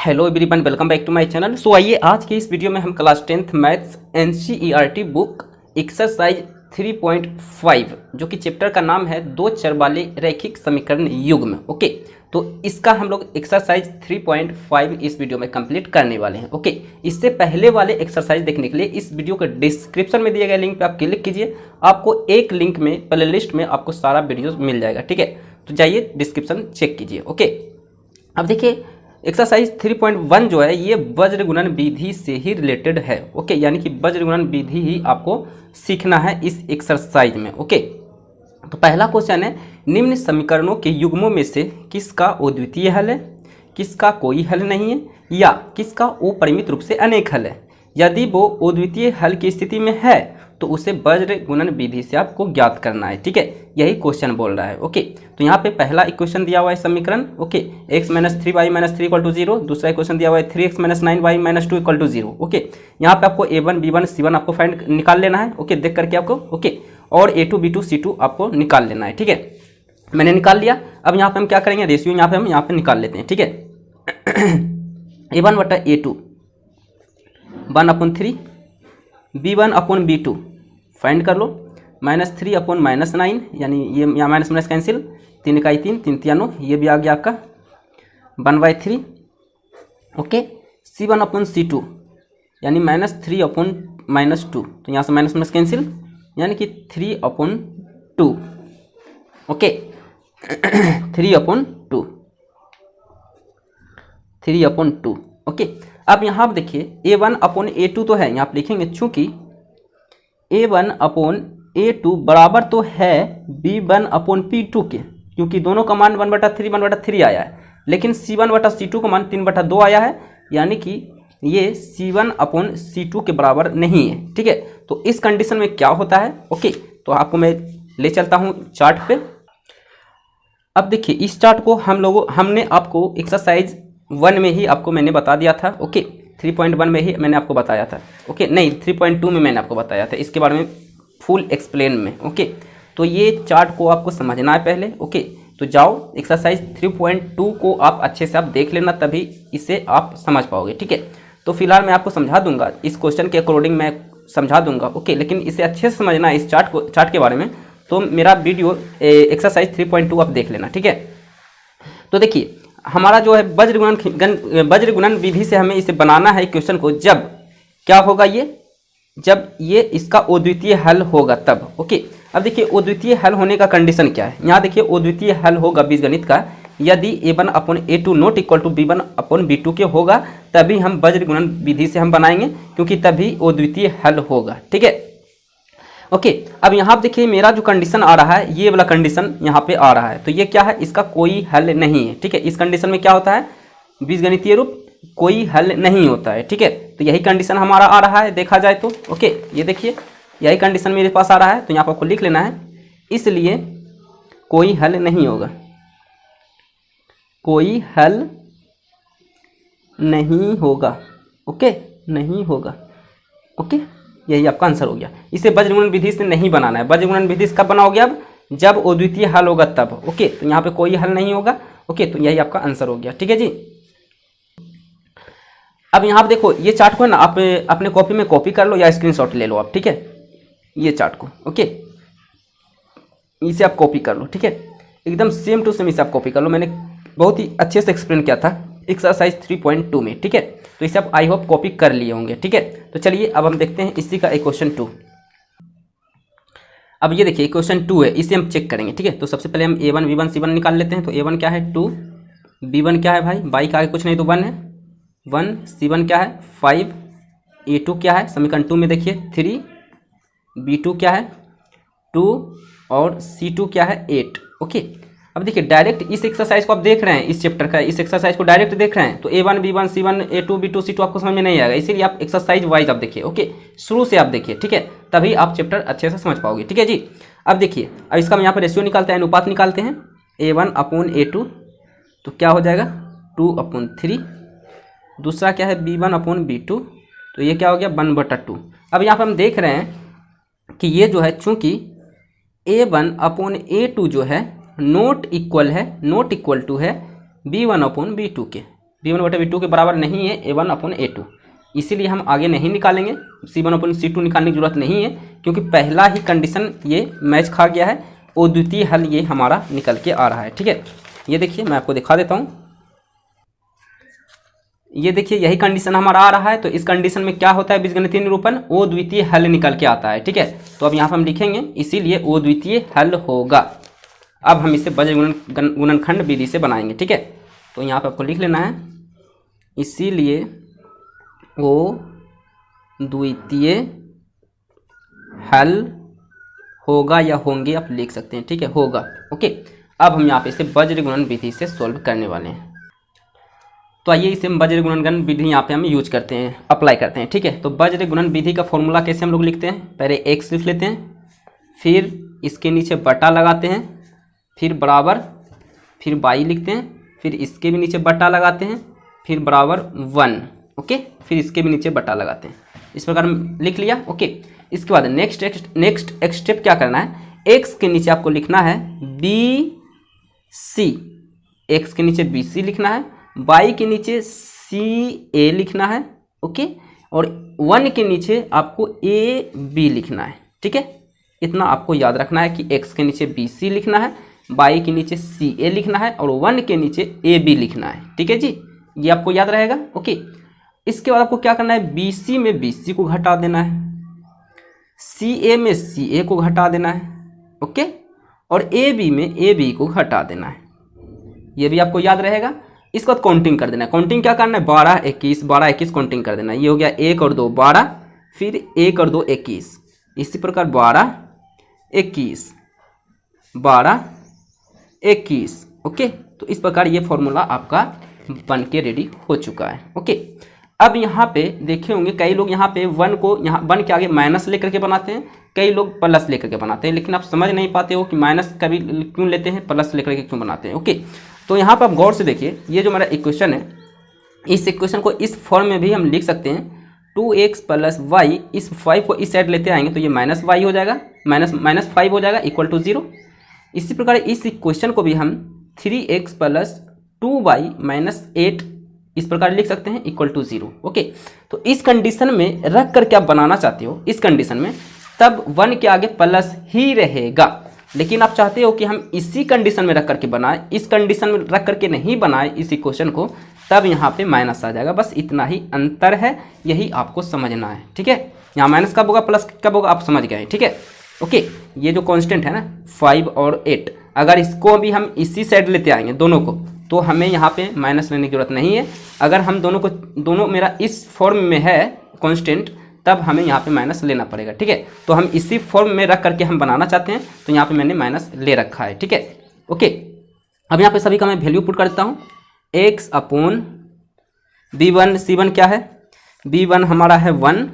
Hello everyone, welcome back to my channel. So आइए आज की इस वीडियो में हम class 10th maths NCERT book exercise 3.5 जो कि चैप्टर का नाम है दो चर वाले रैखिक समीकरण युग्म। ओके, तो इसका हम लोग एक्सरसाइज 3.5 इस वीडियो में कंप्लीट करने वाले हैं। ओके, इससे पहले वाले एक्सरसाइज देखने के लिए इस वीडियो के डिस्क्रिप्शन में दिए गए लिंक पे आप क्लिक कीजिए। आपको एक लिंक में प्ले लिस्ट में आपको सारा वीडियो मिल जाएगा। ठीक है, तो जाइए डिस्क्रिप्शन चेक कीजिए। ओके, अब देखिए एक्सरसाइज 3.1 जो है ये वज्र गुणन विधि से ही रिलेटेड है। ओके, यानी कि वज्र गुणन विधि ही आपको सीखना है इस एक्सरसाइज में। ओके, तो पहला क्वेश्चन है, निम्न समीकरणों के युग्मों में से किसका अद्वितीय हल है, किसका कोई हल नहीं है, या किसका अपरिमित रूप से अनेक हल है। यदि वो अद्वितीय हल की स्थिति में है तो उसे वज्र गुणन विधि से आपको ज्ञात करना है। ठीक है, यही क्वेश्चन बोल रहा है। ओके, तो यहाँ पे पहला इक्वेशन दिया हुआ है समीकरण। Okay, x - 3y - 3 = 0। दूसरा इक्वेशन दिया हुआ है 3x - 9y - 2 = 0। ओके, यहाँ पे आपको a1 b1 c1 आपको फाइंड निकाल लेना है। ओके, देख करके आपको ओके, और a2 b2 c2 आपको निकाल लेना है। ठीक है, मैंने निकाल लिया। अब यहाँ पे हम क्या करेंगे, रेशियो यहाँ पे हम यहाँ पे निकाल लेते हैं। ठीक है, a1 बटा a2 1/3 b1/b2 फाइंड कर लो, -3/-9 यानी ये यहाँ माइनस माइनस कैंसिल, 3 इकाई 3 3 तिया 9, ये भी आ गया आपका 1/3। ओके, c1/c2 यानी -3/-2, तो यहाँ से माइनस माइनस कैंसिल यानी कि 3/2। ओके, 3/2। ओके, अब यहाँ आप देखिए a1/a2 तो है, यहाँ आप लिखेंगे चूंकि a1/a2 बराबर तो है b1/p2 के, क्योंकि दोनों का मान 1/3 1/3 आया है, लेकिन c1/c2 का मान 3/2 आया है, यानी कि ये c1/c2 के बराबर नहीं है। ठीक है, तो इस कंडीशन में क्या होता है। ओके, तो आपको मैं ले चलता हूँ चार्ट पे। अब देखिए इस चार्ट को हमने आपको एक्सरसाइज 1 में ही आपको मैंने बता दिया था। ओके, 3.1 में ही मैंने आपको बताया था। ओके, नहीं 3.2 में मैंने आपको बताया था इसके बारे में फुल एक्सप्लेन में। ओके, तो ये चार्ट को आपको समझना है पहले। ओके, तो जाओ एक्सरसाइज 3.2 को आप अच्छे से आप देख लेना, तभी इसे आप समझ पाओगे। ठीक है, तो फिलहाल मैं आपको समझा दूंगा, इस क्वेश्चन के अकॉर्डिंग मैं समझा दूंगा। ओके, लेकिन इसे अच्छे से समझना है इस चार्ट के बारे में, तो मेरा वीडियो एक्सरसाइज 3.2 आप देख लेना। ठीक है, तो देखिए हमारा जो है वज्र गुणन विधि से हमें इसे बनाना है क्वेश्चन को, जब क्या होगा जब ये इसका अद्वितीय हल होगा तब। ओके, अब देखिए अद्वितीय हल होने का कंडीशन क्या है। यहाँ देखिए अद्वितीय हल होगा बीजगणित का, यदि a1/a2 not equal to b1/b2 के होगा, तभी हम वज्र गुणन विधि से हम बनाएंगे, क्योंकि तभी अद्वितीय हल होगा। ठीक है, ओके, अब यहाँ देखिए मेरा जो कंडीशन आ रहा है, ये वाला कंडीशन यहाँ पे आ रहा है, तो ये क्या है, इसका कोई हल नहीं है। ठीक है, इस कंडीशन में क्या होता है, बीजगणितीय रूप कोई हल नहीं होता है। ठीक है, तो यही कंडीशन हमारा आ रहा है देखा जाए तो। ओके, ये देखिए यही कंडीशन मेरे पास आ रहा है, तो यहाँ पर आपको लिख लेना है, इसलिए कोई हल नहीं होगा, कोई हल नहीं होगा। ओके, नहीं होगा। ओके, यही आपका आंसर हो गया। इसे वज्र गुणन विधि से नहीं बनाना है। वज्र गुणन विधि से कब बनाओगे, अब जब अद्वितीय हल होगा तब। ओके, तो यहाँ पे कोई हल नहीं होगा। ओके, तो यही आपका आंसर हो गया। ठीक है जी, अब यहाँ पे देखो ये चार्ट को है ना, आप अपने कॉपी में कॉपी कर लो या स्क्रीनशॉट ले लो आप। ठीक है, ये चार्ट को ओके, इसे आप कॉपी कर लो। ठीक है, एकदम सेम टू सेम इसे आप कॉपी कर लो, मैंने बहुत ही अच्छे से एक्सप्लेन किया था एक्सरसाइज 3.2 में। ठीक है, तो इसे आप आई होप कॉपी कर लिए होंगे। ठीक है, तो चलिए अब हम देखते हैं इसी का क्वेश्चन 2। अब ये देखिए क्वेश्चन 2 है, इसे हम चेक करेंगे। ठीक है, तो सबसे पहले हम a1 b1 c1 निकाल लेते हैं। तो a1 क्या है 2, b1 क्या है भाई, बाई का आगे कुछ नहीं तो 1 है 1, c1 क्या है 5, a2 क्या है समीकरण 2 में देखिए 3, b2 क्या है 2 और c2 क्या है 8। ओके, अब देखिए डायरेक्ट इस एक्सरसाइज को आप देख रहे हैं, इस चैप्टर का इस एक्सरसाइज को डायरेक्ट देख रहे हैं, तो a1 b1 c1 a2 b2 c2 आपको समझ में नहीं आएगा, इसीलिए आप एक्सरसाइज वाइज आप देखिए। ओके, शुरू से आप देखिए। ठीक है, तभी आप चैप्टर अच्छे से समझ पाओगे। ठीक है जी, अब देखिए अब इसका हम यहाँ पर रेशियो निकालते हैं, अनुपात निकालते हैं a1/a2, तो क्या हो जाएगा 2/3। दूसरा क्या है b1/b2, तो ये क्या हो गया 1/2। अब यहाँ पर हम देख रहे हैं कि ये जो है चूंकि a1/a2 जो है नोट इक्वल टू है b1/b2 के। b1/b2 के बराबर नहीं है a1/a2, इसीलिए हम आगे नहीं निकालेंगे, c1/c2 निकालने की जरूरत नहीं है, क्योंकि पहला ही कंडीशन ये मैच खा गया है, और द्वितीय हल ये हमारा निकल के आ रहा है। ठीक है, ये देखिए मैं आपको दिखा देता हूँ, ये देखिए यही कंडीशन हमारा आ रहा है। तो इस कंडीशन में क्या होता है बीजगणितीय निरूपण, ओ द्वितीय हल निकल के आता है। ठीक है, तो अब यहाँ पर हम लिखेंगे इसीलिए ओ द्वितीय हल होगा। अब हम इसे बज्र गुणनखंड विधि से बनाएंगे। ठीक है, तो यहाँ पर आपको लिख लेना है इसीलिए ओ द्वितीय हल होगा, या होंगे आप लिख सकते हैं। ठीक है, होगा। ओके, अब हम यहाँ पे इसे वज्र गुणन विधि से सॉल्व करने वाले हैं। तो आइए इसे वज्र गुणन विधि यहाँ पे हम यूज करते हैं, अप्लाई करते हैं। ठीक है, तो वज्र गुणन विधि का फॉर्मूला कैसे हम लोग लिखते हैं, पहले x लिख लेते हैं, फिर इसके नीचे बटा लगाते हैं, फिर बराबर, फिर y लिखते हैं, फिर इसके भी नीचे बटा लगाते हैं, फिर बराबर 1। ओके, फिर इसके भी नीचे बटा लगाते हैं। इस प्रकार लिख लिया। ओके, इसके बाद नेक्स्ट स्टेप क्या करना है, x के नीचे आपको लिखना है BC, x के नीचे BC लिखना है, y के नीचे CA लिखना है। ओके, और 1 के नीचे आपको AB लिखना है। ठीक है, इतना आपको याद रखना है कि x के नीचे BC लिखना है, y के नीचे CA लिखना है, और 1 के नीचे AB लिखना है। ठीक है जी, ये आपको याद रहेगा। ओके, इसके बाद आपको क्या करना है, BC में BC को घटा देना है, CA में CA को घटा देना है। ओके, और AB में AB को घटा देना है, ये भी आपको याद रहेगा। इसके बाद काउंटिंग कर देना है। काउंटिंग क्या करना है, 12 21 12 21 काउंटिंग कर देना है। ये हो गया 1 और 2 12, फिर 1 और 2 21, इसी प्रकार 12 21 12 21। ओके, तो इस प्रकार ये फॉर्मूला आपका बन के रेडी हो चुका है। ओके, अब यहाँ पे देखे होंगे कई लोग यहाँ पे 1 को यहाँ 1 के आगे माइनस लेकर के बनाते हैं, कई लोग प्लस लेकर के बनाते हैं, लेकिन आप समझ नहीं पाते हो कि माइनस कभी क्यों लेते हैं, प्लस लेकर के क्यों बनाते हैं। ओके, तो यहाँ पर आप गौर से देखिए, ये जो हमारा इक्वेशन है, इस इक्वेशन को इस फॉर्म में भी हम लिख सकते हैं, 2x + y, इस 5 को इस साइड लेते आएंगे तो ये -y हो जाएगा, -5 हो जाएगा इक्वल टू 0। इसी प्रकार इस इक्वेशन को भी हम 3x + 2y - 8 इस प्रकार लिख सकते हैं इक्वल टू 0। ओके, तो इस कंडीशन में रख करके आप बनाना चाहते हो, इस कंडीशन में तब 1 के आगे प्लस ही रहेगा, लेकिन आप चाहते हो कि हम इसी कंडीशन में रख करके बनाएं, इस कंडीशन में रख करके नहीं बनाएं इस इक्वेशन को, तब यहाँ पे माइनस आ जाएगा। बस इतना ही अंतर है, यही आपको समझना है। ठीक है, यहाँ माइनस कब होगा प्लस कब होगा आप समझ गए। ठीक है, ओके, ये जो कांस्टेंट है ना 5 और 8, अगर इसको भी हम इसी साइड लेते आएंगे दोनों को, तो हमें यहाँ पे माइनस लेने की जरूरत नहीं है। अगर हम दोनों मेरा इस फॉर्म में है कांस्टेंट, तब हमें यहाँ पे माइनस लेना पड़ेगा। ठीक है, तो हम इसी फॉर्म में रख करके हम बनाना चाहते हैं, तो यहाँ पे मैंने माइनस ले रखा है। ठीक है, ओके, अब यहाँ पे सभी का मैं वैल्यू पुट कर देता हूँ। x/b1, c1 क्या है, b1 हमारा है 1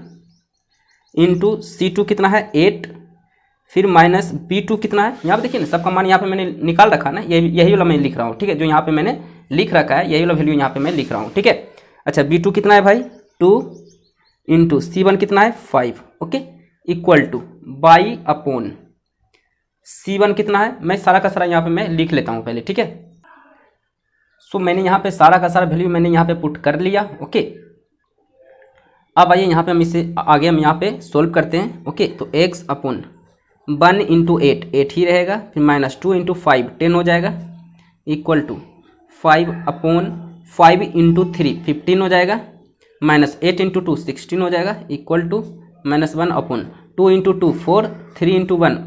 इंटू c2 कितना है 8, फिर माइनस b2 कितना है, यहाँ पे देखिए ना सबका मान यहाँ पे मैंने निकाल रखा है ना, यही वाला मैं लिख रहा हूँ। ठीक है, जो यहाँ पे मैंने लिख रखा है यही वाला वैल्यू यहाँ पे मैं लिख रहा हूँ। ठीक है, अच्छा b2 कितना है भाई 2 इंटू c1 कितना है 5। ओके, इक्वल टू y/c1 कितना है, मैं सारा का सारा यहाँ पे मैं लिख लेता हूँ पहले। ठीक है, सो मैंने यहाँ पे सारा का सारा वैल्यू मैंने यहाँ पे पुट कर लिया। ओके, अब आइए यहाँ पे हम इसे आगे हम यहाँ पे सोल्व करते हैं। ओके, तो x/1 इंटू 8 ही रहेगा, फिर -2 इंटू 5 10 हो जाएगा, इक्वल टू 5/5 इंटू 3 15 हो जाएगा, -8 इंटू 2 16 हो जाएगा, equal to -1/2 into 2 4 3 into 1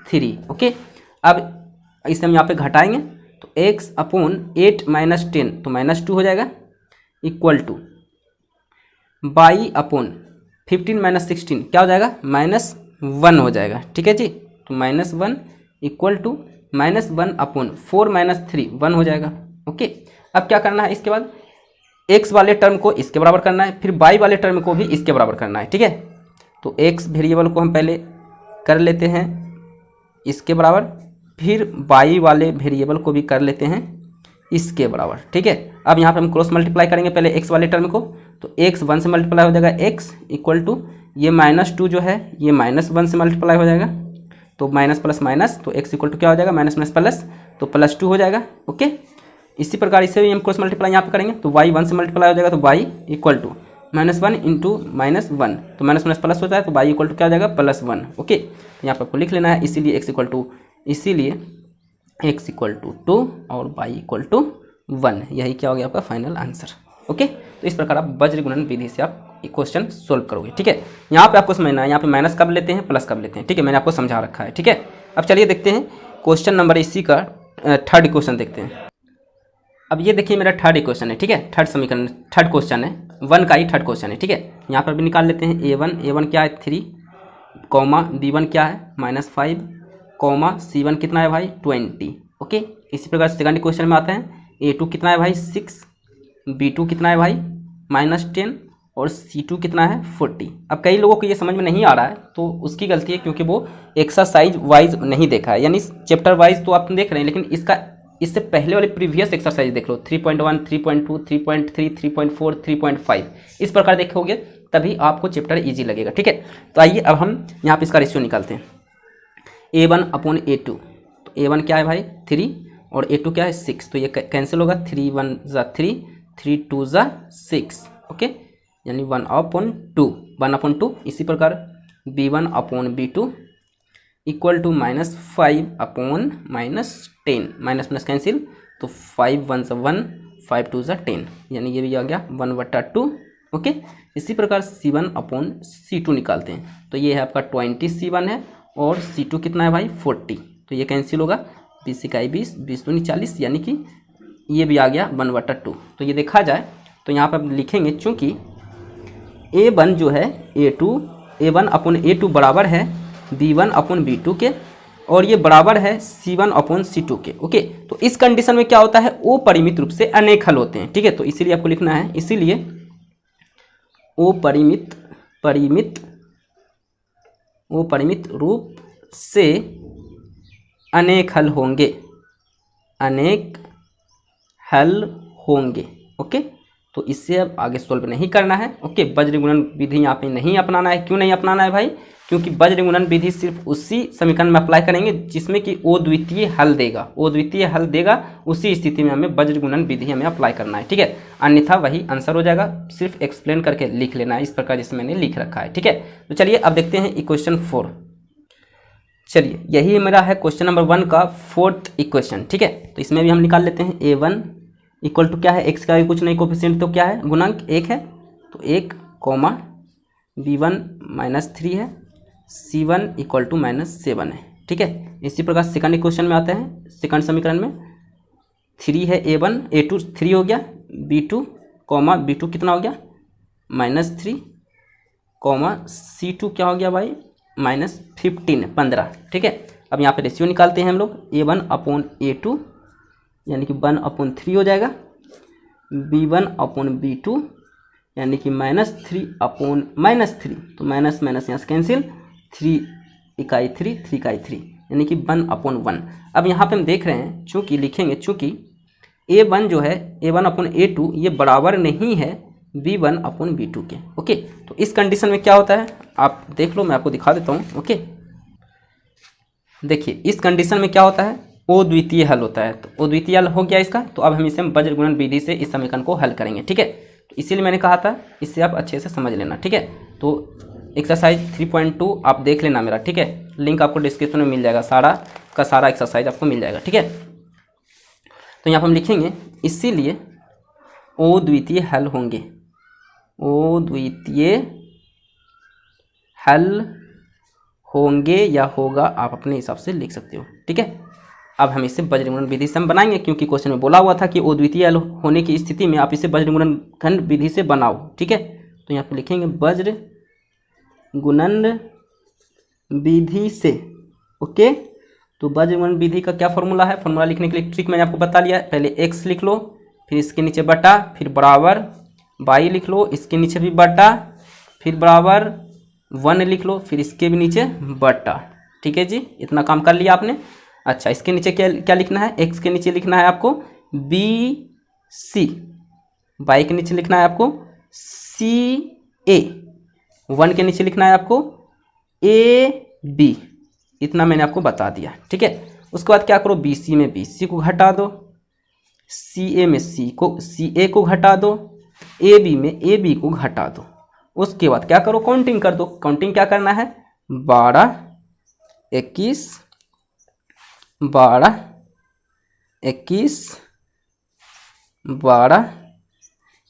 3। Okay, अब इसे हम यहाँ पे घटाएंगे तो x/8 - 10 तो -2 हो जाएगा, इक्वल टू y/15 - 16 क्या हो जाएगा -1 हो जाएगा। ठीक है जी, तो -1 इक्वल टू -1/4 - 3 1 हो जाएगा। ओके, अब क्या करना है, इसके बाद x वाले टर्म को इसके बराबर करना है, फिर y वाले टर्म को भी इसके बराबर करना है। ठीक है, तो x वेरिएबल को हम पहले कर लेते हैं इसके बराबर, फिर y वाले वेरिएबल को भी कर लेते हैं इसके बराबर। ठीक है, अब यहाँ पे हम क्रॉस मल्टीप्लाई करेंगे पहले x वाले टर्म को, तो x 1 से मल्टीप्लाई हो जाएगा, x इक्वल टू ये -2 जो है ये -1 से मल्टीप्लाई हो जाएगा, तो माइनस प्लस माइनस, तो x इक्वल टू क्या हो जाएगा -+ तो +2 हो जाएगा। ओके, इसी प्रकार इसे भी हम क्रॉस मल्टीप्लाई यहाँ पे करेंगे तो y 1 से मल्टीप्लाई हो जाएगा तो y इक्वल टू -1 इंटू -1, तो माइनस माइनस प्लस होता है तो y इक्वल टू क्या हो जाएगा +1। ओके, तो यहाँ पर आपको लिख लेना है, इसीलिए x इक्वल टू 2 और y इक्वल टू 1, यही क्या हो गया आपका फाइनल आंसर। ओके, तो इस प्रकार आप वज्र गुणन विधि से आप क्वेश्चन सोल्व करोगे। ठीक है, यहाँ पे आपको समझना है यहाँ पे माइनस कब लेते हैं प्लस कब लेते हैं। ठीक है, मैंने आपको समझा रखा है। ठीक है, अब चलिए देखते हैं क्वेश्चन नंबर इसी का थर्ड क्वेश्चन देखते हैं। अब ये देखिए मेरा थर्ड इक्वेशन है। ठीक है, थर्ड समीकरण, थर्ड क्वेश्चन है, 1 का ही थर्ड क्वेश्चन है। ठीक है, यहाँ पर भी निकाल लेते हैं a1 क्या है 3, कॉमा b1 क्या है -5, कॉमा c1 कितना है भाई 20। ओके, इसी प्रकार सेकंड क्वेश्चन में आते हैं, a2 कितना है भाई 6, b2 कितना है भाई -10 और c2 कितना है 40। अब कई लोगों को ये समझ में नहीं आ रहा है तो उसकी गलती है, क्योंकि वो एक्सरसाइज वाइज नहीं देखा है, यानी चैप्टर वाइज तो आप देख रहे हैं लेकिन इससे पहले वाले प्रीवियस एक्सरसाइज देख लो, 3.1, 3.2, 3.3, 3.4, 3.5, इस प्रकार देखोगे तभी आपको चैप्टर इजी लगेगा। ठीक है, तो आइए अब हम यहाँ पे इसका रेशियो निकालते हैं। a1/a2, तो a1 क्या है भाई 3 और a2 क्या है 6, तो ये कैंसिल होगा, 3 1 ज़ा 3, 3 2 ज़ा 6। ओके, यानी 1/2। इसी प्रकार b1/b2 equal to -5/-10, minus plus cancel, तो 5 1 ज़ा 1, 5 2 ज़ा 10, यानी ये भी आ गया 1/2। ओके, इसी प्रकार c1/c2 निकालते हैं, तो ये है आपका 20 c1 है और c2 कितना है भाई 40, तो ये कैंसिल होगा, 20 इकाई 20, 20 दूनी 40, यानी कि ये भी आ गया 1/2। तो ये देखा जाए तो यहाँ पर लिखेंगे, चूँकि a1 जो है a1/a2 बराबर है b1/b2 के और ये बराबर है c1/c2 के। ओके, तो इस कंडीशन में क्या होता है, ओ परिमित रूप से अनेक हल होते हैं। ठीक है, तो इसीलिए आपको लिखना है, इसीलिए ओ परिमित रूप से अनेक हल होंगे। ओके, तो इससे अब आगे सॉल्व नहीं करना है। ओके, वज्र गुणन विधि यहाँ पे नहीं अपनाना है। क्यों नहीं अपनाना है भाई, क्योंकि वज्र गुणन विधि सिर्फ उसी समीकरण में अप्लाई करेंगे जिसमें कि ओ द्वितीय हल देगा, उसी स्थिति में हमें वज्र गुणन विधि हमें अप्लाई करना है। ठीक है, अन्यथा वही आंसर हो जाएगा, सिर्फ एक्सप्लेन करके लिख लेना है इस प्रकार जैसे मैंने लिख रखा है। ठीक है, तो चलिए अब देखते हैं इक्वेशन 4। चलिए, यही मेरा है क्वेश्चन नंबर 1 का फोर्थ इक्वेशन। ठीक है, तो इसमें भी हम निकाल लेते हैं, a1 इक्वल टू क्या है, x का भी कुछ नहीं, कोफिशिएंट तो क्या है, गुणांक 1 है, तो 1, कॉमा b1 -3 है, c1 इक्वल टू -7 है। ठीक है, इसी प्रकार सेकंड इक्वेशन में आते हैं, सेकंड समीकरण में 3 है, a2 3 हो गया, b2 कॉमा b2 कितना हो गया -3, कॉमा c2 क्या हो गया भाई -15। ठीक है, अब यहाँ पे रेशियो निकालते हैं हम लोग, a1/a2 यानी कि 1/3 हो जाएगा, b1/b2 यानी कि -3/-3, तो माइनस माइनस यहाँ से कैंसिल, 3 इकाई 3, 3 इकाई 3, यानी कि 1/1। अब यहाँ पे हम देख रहे हैं, चूँकि लिखेंगे, चूँकि a1 जो है a1/a2 ये बराबर नहीं है b1/b2 के। ओके, तो इस कंडीशन में क्या होता है आप देख लो, मैं आपको दिखा देता हूँ। ओके, देखिए इस कंडीशन में क्या होता है, ओ द्वितीय हल होता है, तो ओ द्वितीय हल हो गया इसका, तो अब हम इसे वज्र गुणन विधि से इस समीकरण को हल करेंगे। ठीक है, तो इसीलिए मैंने कहा था इससे आप अच्छे से समझ लेना। ठीक है, तो एक्सरसाइज 3.2 आप देख लेना मेरा। ठीक है, लिंक आपको डिस्क्रिप्शन में मिल जाएगा, सारा का सारा एक्सरसाइज आपको मिल जाएगा। ठीक है, तो यहाँ पर हम लिखेंगे, इसीलिए ओ द्वितीय हल होंगे, ओ द्वितीय हल होंगे या होगा, आप अपने हिसाब से लिख सकते हो। ठीक है, अब हम इसे वज्र गुणन विधि से हम बनाएंगे, क्योंकि क्वेश्चन में बोला हुआ था कि ओ द्वितीय हल होने की स्थिति में आप इसे वज्र गुणन खंड विधि से बनाओ। ठीक है, तो यहाँ पे लिखेंगे वज्र गुणन विधि से। ओके, तो वज्र गुणन विधि का क्या फॉर्मूला है, फॉर्मूला लिखने के लिए ट्रिक मैंने आपको बता लिया है। पहले x लिख लो, फिर इसके नीचे बटा, फिर बराबर, y लिख लो, इसके नीचे भी बटा, फिर बराबर 1 लिख लो, फिर इसके भी नीचे बटा। ठीक है जी, इतना काम कर लिया आपने। अच्छा, इसके नीचे क्या लिखना है, x के नीचे लिखना है आपको BC, y के नीचे लिखना है आपको CA, 1 के नीचे लिखना है आपको AB। इतना मैंने आपको बता दिया। ठीक है, उसके बाद क्या करो, BC में BC को घटा दो, सी ए में सी ए को घटा दो, ए बी में ए बी को घटा दो। उसके बाद क्या करो, काउंटिंग कर दो। काउंटिंग क्या करना है, 12 21 12 21 12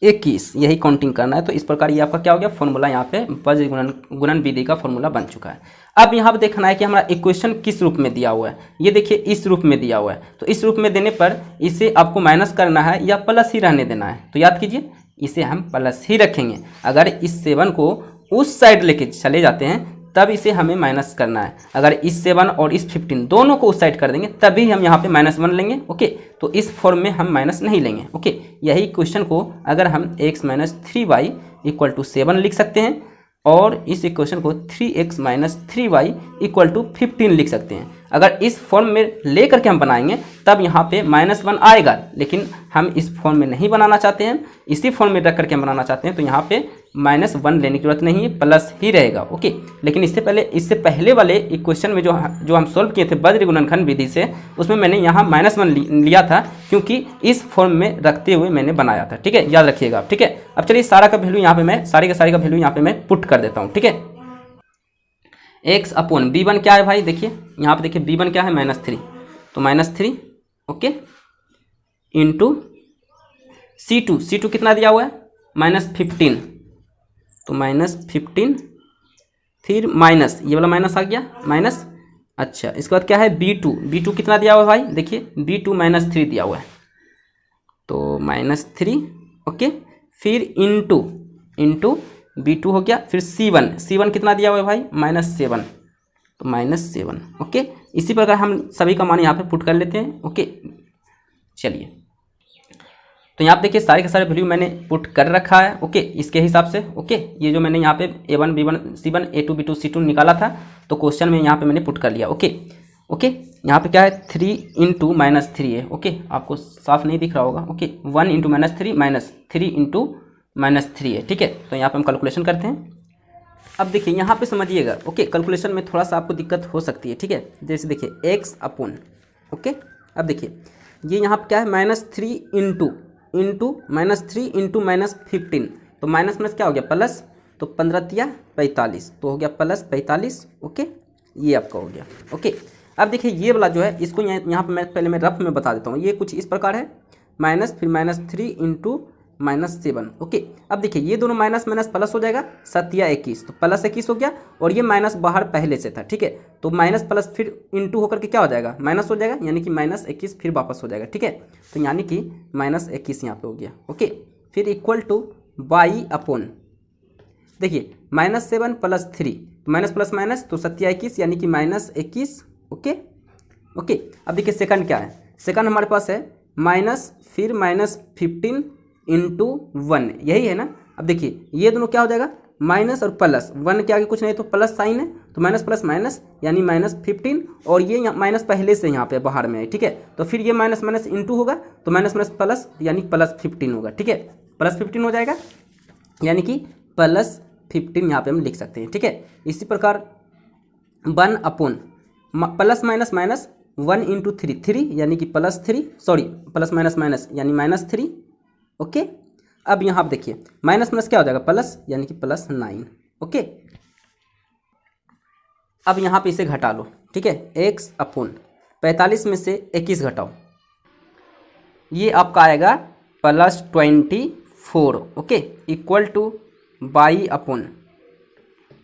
21, यही काउंटिंग करना है। तो इस प्रकार ये आपका क्या हो गया, फॉर्मूला यहाँ पे वज्र गुणन विधि का फॉर्मूला बन चुका है। अब यहाँ पे देखना है कि हमारा इक्वेशन किस रूप में दिया हुआ है। ये देखिए इस रूप में दिया हुआ है, तो इस रूप में देने पर इसे आपको माइनस करना है या प्लस ही रहने देना है। तो याद कीजिए इसे हम प्लस ही रखेंगे। अगर इस 7 को उस साइड लेके चले जाते हैं तब इसे हमें माइनस करना है। अगर इस 7 और इस 15 दोनों को उस साइड कर देंगे तभी हम यहाँ पे -1 लेंगे। ओके, तो इस फॉर्म में हम माइनस नहीं लेंगे। ओके, यही क्वेश्चन को अगर हम x - 3y = 7 लिख सकते हैं और इस इक्वेशन को 3x - 3y = 15 लिख सकते हैं। अगर इस फॉर्म में लेकर के हम बनाएंगे तब यहाँ पे -1 आएगा, लेकिन हम इस फॉर्म में नहीं बनाना चाहते हैं, इसी फॉर्म में रख करके हम बनाना चाहते हैं। तो यहाँ पे -1 लेने की जरूरत नहीं है, प्लस ही रहेगा। ओके, लेकिन इससे पहले वाले इक्वेशन में जो हम सॉल्व किए थे वज्र गुणनखंड विधि से, उसमें मैंने यहाँ -1 लिया था क्योंकि इस फॉर्म में रखते हुए मैंने बनाया था। ठीक है, याद रखिएगा। ठीक है, अब चलिए सारा का वैल्यू यहाँ पे मैं सारी का वैल्यू यहाँ पे मैं पुट कर देता हूँ। ठीक है, x/b1 क्या है भाई, देखिए यहाँ पे देखिए b1 क्या है, -3, तो -3 ओके इंटू C2 कितना दिया हुआ है, -15, तो -15 फिर माइनस, ये वाला माइनस आ गया माइनस। अच्छा, इसके बाद क्या है B2 कितना दिया हुआ है भाई, देखिए B2 -3 दिया हुआ है, तो -3 ओके, फिर इंटू B2 हो गया, फिर C1 कितना दिया हुआ है भाई, -7, तो -7 ओके। इसी प्रकार हम सभी का मान यहाँ पे पुट कर लेते हैं। ओके, चलिए तो यहाँ पे देखिए सारे के सारे वैल्यू मैंने पुट कर रखा है। ओके, इसके हिसाब से। ओके, ये जो मैंने यहाँ पे A1 B1 C1 A2 B2 C2 निकाला था, तो क्वेश्चन में यहाँ पे मैंने पुट कर लिया। ओके, यहाँ पे क्या है 3 इंटू -3 है। ओके, आपको साफ नहीं दिख रहा होगा। ओके, 1 इंटू -3 -3 इंटू -3 है। ठीक है, तो यहाँ पे हम कैलकुलेशन करते हैं। अब देखिए यहाँ पे समझिएगा। ओके, कैलकुलेशन में थोड़ा सा आपको दिक्कत हो सकती है। ठीक है, जैसे देखिए x/। ओके, अब देखिए ये यहाँ पे क्या है, -3 इंटू -3 इंटू -15, तो माइनस क्या हो गया प्लस, तो 15 × 45, तो हो गया +45। ओके, ये आपका हो गया। ओके, अब देखिए ये वाला जो है इसको यहाँ पे मैं पहले रफ में बता देता हूँ। ये कुछ इस प्रकार है, माइनस फिर -3 इंटू -7। ओके, अब देखिए ये दोनों माइनस प्लस हो जाएगा, 7 या 21, तो +21 हो गया, और ये माइनस बाहर पहले से था। ठीक है, तो माइनस प्लस फिर इंटू होकर के क्या हो जाएगा, माइनस हो जाएगा, यानी कि -21 फिर वापस हो जाएगा। ठीक है, तो यानी कि -21 यहाँ पे हो गया। ओके, फिर इक्वल टू y/, देखिए -7 + 3, माइनस प्लस माइनस, तो 7 या 21 यानी कि -21। ओके, अब देखिए सेकंड क्या है, सेकंड हमारे पास है माइनस फिर -15 इंटू 1, यही है ना। अब देखिए ये दोनों क्या हो जाएगा, माइनस और प्लस, 1 के आगे कुछ नहीं तो प्लस साइन है, तो माइनस प्लस माइनस यानी -15, और ये माइनस पहले से यहाँ पे बाहर में है। ठीक है, तो फिर ये माइनस इंटू होगा, तो माइनस प्लस यानी +15 होगा। ठीक है, +15 हो जाएगा, यानी कि +15 यहाँ पे हम लिख सकते हैं। ठीक है, इसी प्रकार 1/, प्लस माइनस 1 इंटू 3 यानी कि +3, सॉरी प्लस माइनस यानी -3। ओके, अब यहाँ आप देखिए माइनस क्या हो जाएगा प्लस, यानी कि +9। ओके, अब यहाँ पे इसे घटा लो। ठीक है, x/, 45 में से 21 घटाओ, ये आपका आएगा +24। ओके, इक्वल टू y/,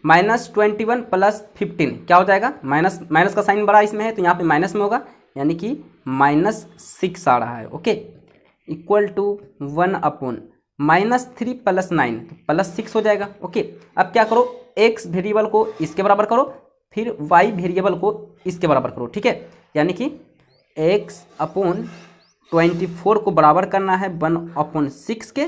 -21 + 15 क्या हो जाएगा, माइनस का साइन बड़ा इसमें है, तो यहाँ पे माइनस में होगा, यानी कि -6 आ रहा है। ओके, इक्वल टू 1/, -3 + 9, तो +6 हो जाएगा। ओके, अब क्या करो, x वेरिएबल को इसके बराबर करो, फिर y वेरिएबल को इसके बराबर करो। ठीक है, यानी कि x/24 को बराबर करना है 1/6 के,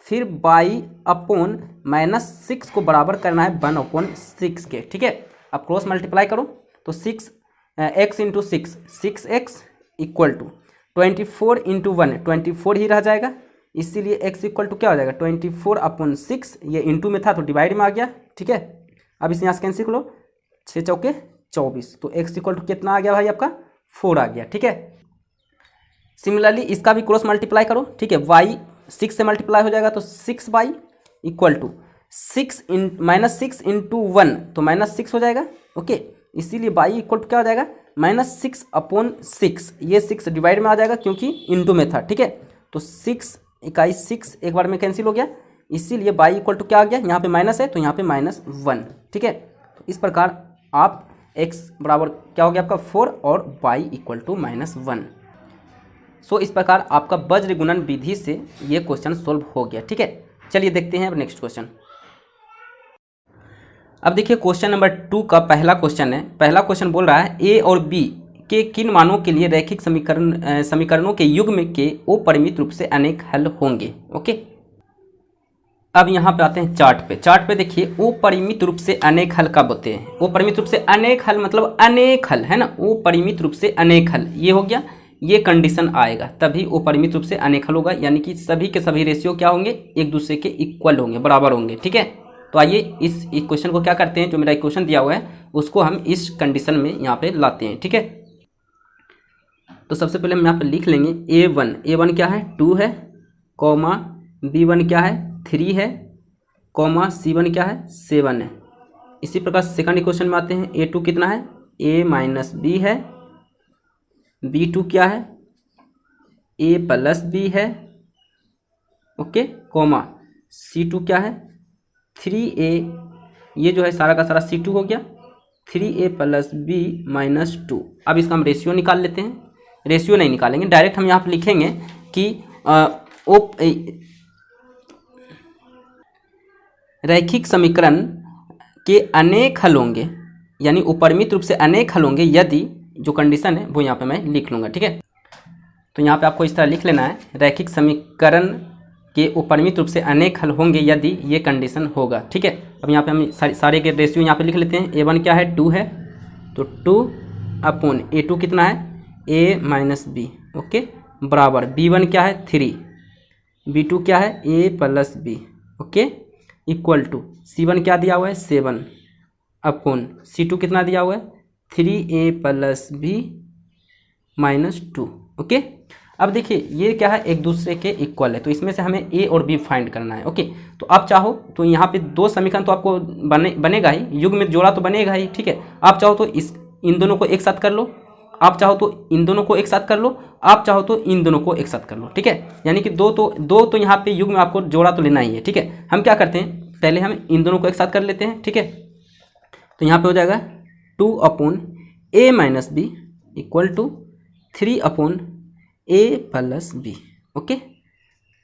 फिर y/-6 को बराबर करना है 1/6 के। ठीक है, अब क्रॉस मल्टीप्लाई करो, तो 6x × 6 6x इक्वल टू 24 × 1 24 ही रह जाएगा, इसीलिए x इक्वल टू क्या हो जाएगा 24/6, ये इंटू में था तो डिवाइड में आ गया। ठीक है, अब इसे यहाँ से कैंसिल करो, 6 चौके 24, तो x इक्वल टू कितना आ गया भाई आपका 4 आ गया। ठीक है, सिमिलरली इसका भी क्रॉस मल्टीप्लाई करो, ठीक है, वाई 6 से मल्टीप्लाई हो जाएगा तो 6y इक्वल टू 6 इंटू 1 तो -6 हो जाएगा, ओके। इसीलिए y इक्वल टू क्या हो जाएगा, -6/6, ये 6 डिवाइड में आ जाएगा क्योंकि इंटू में था, ठीक है। तो 6 इकाई 6 एक बार में कैंसिल हो गया, इसीलिए y इक्वल टू क्या आ गया, यहाँ पे माइनस है तो यहाँ पे -1, ठीक है। तो इस प्रकार आप x बराबर क्या हो गया आपका 4 और y इक्वल टू -1। सो इस प्रकार आपका वज्र गुणन विधि से ये क्वेश्चन सोल्व हो गया, ठीक है। चलिए देखते हैं अब नेक्स्ट क्वेश्चन। अब देखिए क्वेश्चन नंबर 2 का पहला क्वेश्चन है। पहला क्वेश्चन बोल रहा है a और b के किन मानों के लिए रैखिक समीकरणों के युग्म के अपरिमित रूप से अनेक हल होंगे, ओके। अब यहाँ पे आते हैं चार्ट पे। चार्ट पे देखिए अपरिमित रूप से अनेक हल कब होते हैं। अपरिमित रूप से अनेक हल मतलब अनेक हल है ना, अपरिमित रूप से अनेक हल ये हो गया, ये कंडीशन आएगा तभी अपरिमित रूप से अनेक हल होगा, यानी कि सभी के सभी रेशियो क्या होंगे, एक दूसरे के इक्वल होंगे, बराबर होंगे, ठीक है। तो आइए इस इक्वेशन को क्या करते हैं, जो मेरा इक्वेशन दिया हुआ है उसको हम इस कंडीशन में यहाँ पे लाते हैं, ठीक है। तो सबसे पहले हम यहाँ पे लिख लेंगे a1 क्या है 2 है, कॉमा b1 क्या है 3 है, कॉमा c1 क्या है 7 है। इसी प्रकार सेकंड इक्वेशन में आते हैं, a2 कितना है a माइनस b है, b2 क्या है a प्लस b है, ओके, कॉमा c2 क्या है 3a, ये जो है सारा का सारा c2 हो गया, 3a प्लस b माइनस 2। अब इसका हम रेशियो निकाल लेते हैं। रेशियो नहीं निकालेंगे, डायरेक्ट हम यहाँ पर लिखेंगे कि रैखिक समीकरण के अनेक हल होंगे, यानी अपरिमित रूप से अनेक हल होंगे यदि, जो कंडीशन है वो यहाँ पे मैं लिख लूँगा, ठीक है। तो यहाँ पे आपको इस तरह लिख लेना है, रैखिक समीकरण के अपरिमित रूप से अनेक हल होंगे यदि ये कंडीशन होगा, ठीक है। अब यहाँ पे हम सारे के रेशियो यहाँ पे लिख लेते हैं। a1 क्या है 2 है, तो 2 a2 कितना है a माइनस b, ओके, बराबर b1 क्या है 3, b2 क्या है a plus b, okay, equal to c1 क्या दिया हुआ है 7 अपॉन c2 कितना दिया हुआ है 3a plus b minus 2, okay. अब देखिए ये क्या है, एक दूसरे के इक्वल है, तो इसमें से हमें a और b फाइंड करना है, ओके। तो आप चाहो तो यहाँ पे दो समीकरण तो आपको बनेगा ही, युग्म में जोड़ा तो बनेगा ही, ठीक है। आप चाहो तो इन दोनों को एक साथ कर लो, आप चाहो तो इन दोनों को एक साथ कर लो, आप चाहो तो इन दोनों को एक साथ कर लो, ठीक है। यानी कि दो तो यहाँ पे युग्म में आपको जोड़ा तो लेना ही है, ठीक है। हम क्या करते हैं, पहले हम इन दोनों को एक साथ कर लेते हैं, ठीक है। तो यहाँ पे हो जाएगा 2/a minus b equal to 3/a plus b, okay.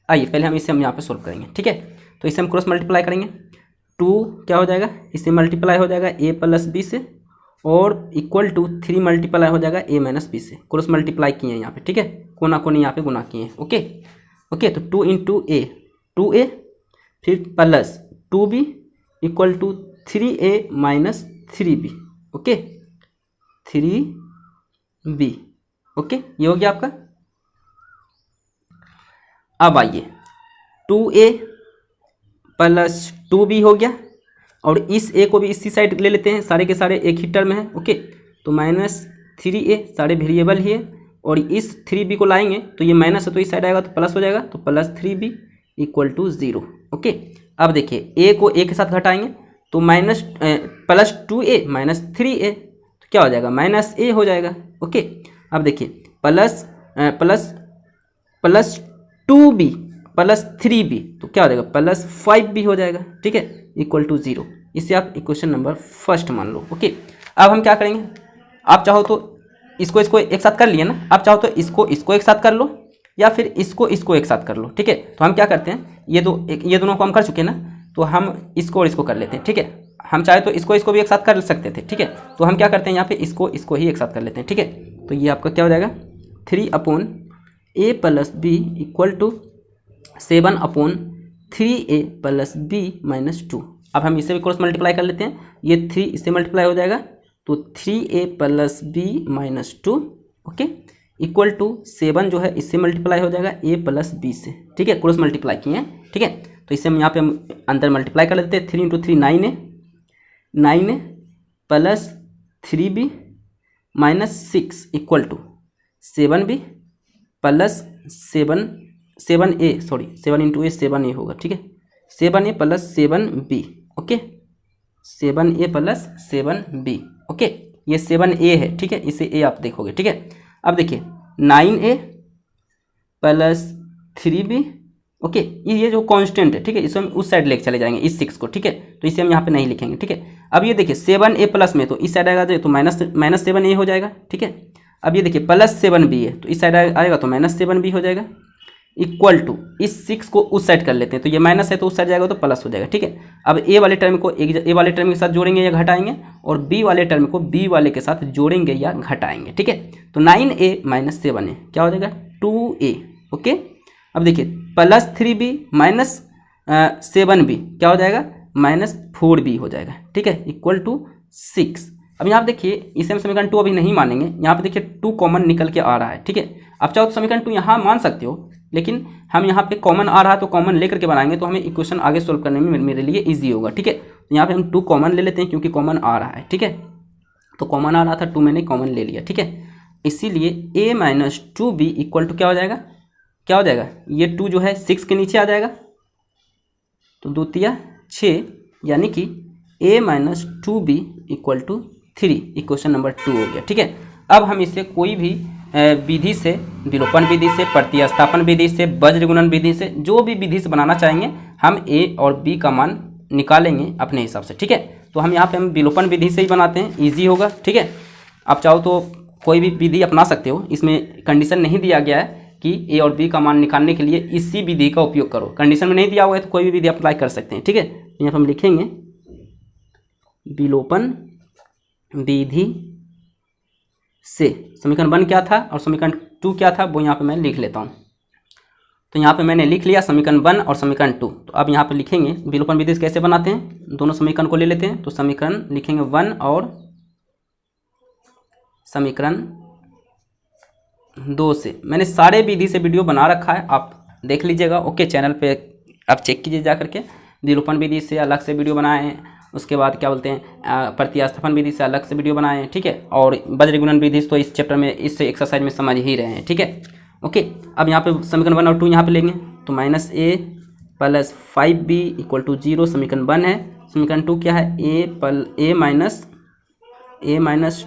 आइए पहले हम यहाँ पे सोल्व करेंगे, ठीक है। तो इसे हम क्रॉस मल्टीप्लाई करेंगे, 2 क्या हो जाएगा, इससे मल्टीप्लाई हो जाएगा a प्लस b से, और इक्वल टू 3 मल्टीप्लाई हो जाएगा a माइनस b से। क्रॉस मल्टीप्लाई किए हैं यहाँ पे, ठीक है, कोना कोनी यहाँ पे गुना किए हैं, ओके ओके। तो 2 इंटू a 2a, फिर plus 2b equal to 3a minus 3b, okay, 3b, okay, ये हो गया आपका। अब आइए 2a प्लस 2b हो गया, और इस a को भी इसी साइड ले लेते हैं, सारे के सारे एक ही टर्म है, ओके। तो -3a सारे वेरिएबल ही है, और इस 3b को लाएंगे तो ये माइनस है तो इस साइड आएगा तो प्लस हो जाएगा, तो plus 3b equal to 0, okay. अब देखिए a को a के साथ घटाएंगे तो प्लस 2a माइनस 3a, तो क्या हो जाएगा -a हो जाएगा, ओके। अब देखिए प्लस 2b प्लस 3b, तो क्या हो जाएगा प्लस 5b हो जाएगा, ठीक है, इक्वल टू 0। इसे आप इक्वेशन नंबर फर्स्ट मान लो, ओके। अब हम क्या करेंगे, आप चाहो तो इसको एक साथ कर लिए ना, आप चाहो तो इसको एक साथ कर लो, या फिर इसको एक साथ कर लो, ठीक है। तो हम क्या करते हैं, ये दोनों को हम कर चुके हैं ना, तो हम इसको और इसको कर लेते हैं, ठीक है। हम चाहे तो इसको भी एक साथ कर सकते थे, ठीक है। तो हम क्या करते हैं यहाँ पे इसको ही एक साथ कर लेते हैं, ठीक है। तो ये आपका क्या हो जाएगा 3/a plus b equal to 7/3a plus b minus 2। अब हम इसे भी क्रॉस मल्टीप्लाई कर लेते हैं, ये 3 इससे मल्टीप्लाई हो जाएगा तो 3a plus b minus 2, okay, equal to 7 जो है इससे मल्टीप्लाई हो जाएगा a प्लस b से, ठीक है, क्रॉस मल्टीप्लाई किए हैं, ठीक है। तो इसे हम यहाँ पे अंदर मल्टीप्लाई कर लेते हैं, 3 into 3 9a plus 3b minus 6 equal to 7b plus 7A, sorry 7 into A 7A होगा, ठीक है, 7A plus 7B, okay, 7A plus 7B, okay, ये 7A है, ठीक है, इसे ए आप देखोगे, ठीक है। अब देखिए 9A प्लस 3B, ओके, ये जो कांस्टेंट है, ठीक है, इसे हम उस साइड लेके चले जाएंगे इस 6 को, ठीक है, तो इसे हम यहाँ पे नहीं लिखेंगे, ठीक है। अब ये देखिए 7A प्लस में तो इस साइड आएगा तो माइनस 7A हो जाएगा, ठीक है। अब ये देखिए प्लस 7B है तो इस साइड आएगा तो माइनस 7B हो जाएगा, इक्वल टू इस 6 को उस साइड कर लेते हैं, तो ये माइनस है तो उस साइड जाएगा तो प्लस हो जाएगा, ठीक है। अब ए वाले टर्म को ए वाले टर्म के साथ जोड़ेंगे या घटाएंगे, और बी वाले टर्म को बी वाले के साथ जोड़ेंगे या घटाएंगे, ठीक है। तो 9A माइनस 7A क्या हो जाएगा 2A, ओके। अब देखिए प्लस 3B माइनस 7B क्या हो जाएगा माइनस 4B हो जाएगा, ठीक है, इक्वल टू 6। अब यहाँ पे देखिए इसे हम समीकरण 2 अभी नहीं मानेंगे, यहाँ पे देखिए 2 कॉमन निकल के आ रहा है, ठीक है। आप चाहो तो समीकरण 2 यहाँ मान सकते हो, लेकिन हम यहाँ पे कॉमन आ रहा है तो कॉमन लेकर के बनाएंगे तो हमें इक्वेशन आगे सोल्व करने में मेरे लिए इजी होगा, ठीक है। तो यहाँ पे हम 2 कॉमन ले लेते हैं क्योंकि कॉमन आ रहा है, ठीक है, तो कॉमन आ रहा था 2 मैंने कॉमन ले लिया, ठीक है। इसीलिए a minus 2b equal to क्या हो जाएगा, क्या हो जाएगा, ये 2 जो है 6 के नीचे आ जाएगा, तो 2 तिया 6, यानी कि a minus 2b equal to 3, equation number 2 हो गया, ठीक है। अब हम इसे कोई भी विधि से, विलोपन विधि से, प्रतिस्थापन विधि से, वज्र गुणन विधि से, जो भी विधि से बनाना चाहेंगे हम a और b का मान निकालेंगे अपने हिसाब से, ठीक है। तो हम यहाँ पे हम विलोपन विधि से ही बनाते हैं, इजी होगा, ठीक है। आप चाहो तो कोई भी विधि अपना सकते हो, इसमें कंडीशन नहीं दिया गया है कि a और b का मान निकालने के लिए इसी विधि का उपयोग करो, कंडीशन में नहीं दिया हुआ है तो कोई भी विधि अप्लाई कर सकते हैं, ठीक है। यहाँ पर हम लिखेंगे विलोपन विधि से समीकरण 1 क्या था और समीकरण 2 क्या था वो यहाँ पे मैं लिख लेता हूँ। तो यहाँ पे मैंने लिख लिया समीकरण 1 और समीकरण 2। तो अब यहाँ पे लिखेंगे विलोपन विधि से कैसे बनाते हैं, दोनों समीकरण को ले लेते हैं। तो समीकरण लिखेंगे 1 और समीकरण 2 से। मैंने सारे विधि से वीडियो बना रखा है, आप देख लीजिएगा, ओके। चैनल पे आप चेक कीजिए जा करके, विलोपन विधि से अलग से वीडियो बनाए हैं, उसके बाद क्या बोलते हैं प्रतिस्थापन विधि से अलग से वीडियो बनाए हैं, ठीक है। और वज्र गुणन विधि तो इस चैप्टर में, इस एक्सरसाइज में समझ ही रहे हैं, ठीक है, ओके। अब यहाँ पे समीकरण 1 और 2 यहाँ पे लेंगे, तो minus a plus 5b equal to 0 समीकरण 1 है। समीकरण 2 क्या है, a minus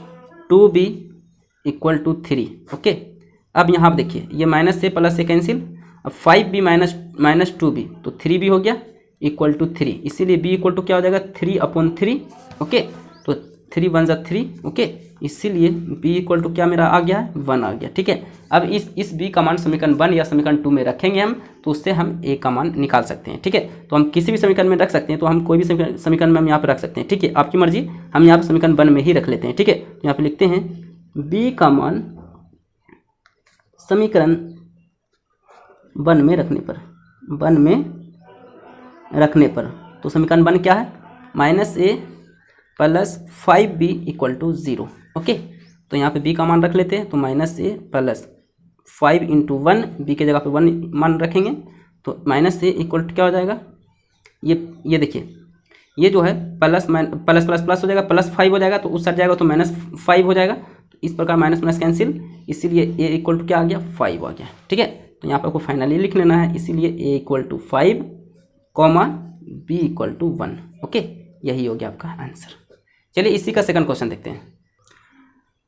2b equal to 3, okay. अब यहाँ पे देखिए ये minus a plus a cancel, अब 5b माइनस 2b तो 3b हो गया इक्वल टू 3, इसीलिए b इक्वल टू क्या हो जाएगा 3/3, ओके। तो 3 1 जा 3, ओके, इसीलिए b इक्वल टू क्या मेरा आ गया है 1 आ गया, ठीक है। अब इस b का मान समीकरण 1 या समीकरण 2 में रखेंगे हम, तो उससे हम a का मान निकाल सकते हैं, ठीक है। तो हम किसी भी समीकरण में रख सकते हैं, तो हम कोई भी समीकरण में हम यहाँ पे रख सकते हैं, ठीक है, आपकी मर्जी। हम यहाँ पे समीकरण 1 में ही रख लेते हैं, ठीक है। तो यहाँ पे लिखते हैं b का मान समीकरण 1 में रखने पर, तो समीकरण 1 क्या है, minus a plus 5b equal to 0, okay. तो यहाँ पे b का मान रख लेते हैं, तो minus a plus 5 into 1, b के जगह पे 1 मान रखेंगे, तो माइनस a इक्वल टू क्या हो जाएगा, ये देखिए ये जो है प्लस प्लस हो जाएगा, प्लस 5 हो जाएगा, तो उस साइड जाएगा तो माइनस 5 हो जाएगा, तो इस प्रकार माइनस माइनस कैंसिल, इसीलिए a इक्वल टू क्या आ गया 5 आ गया, ठीक है। तो यहाँ पर आपको फाइनली लिख लेना है, इसीलिए a equal to 5 comma b equal to 1, okay, यही हो गया आपका आंसर। चलिए इसी का सेकंड क्वेश्चन देखते हैं।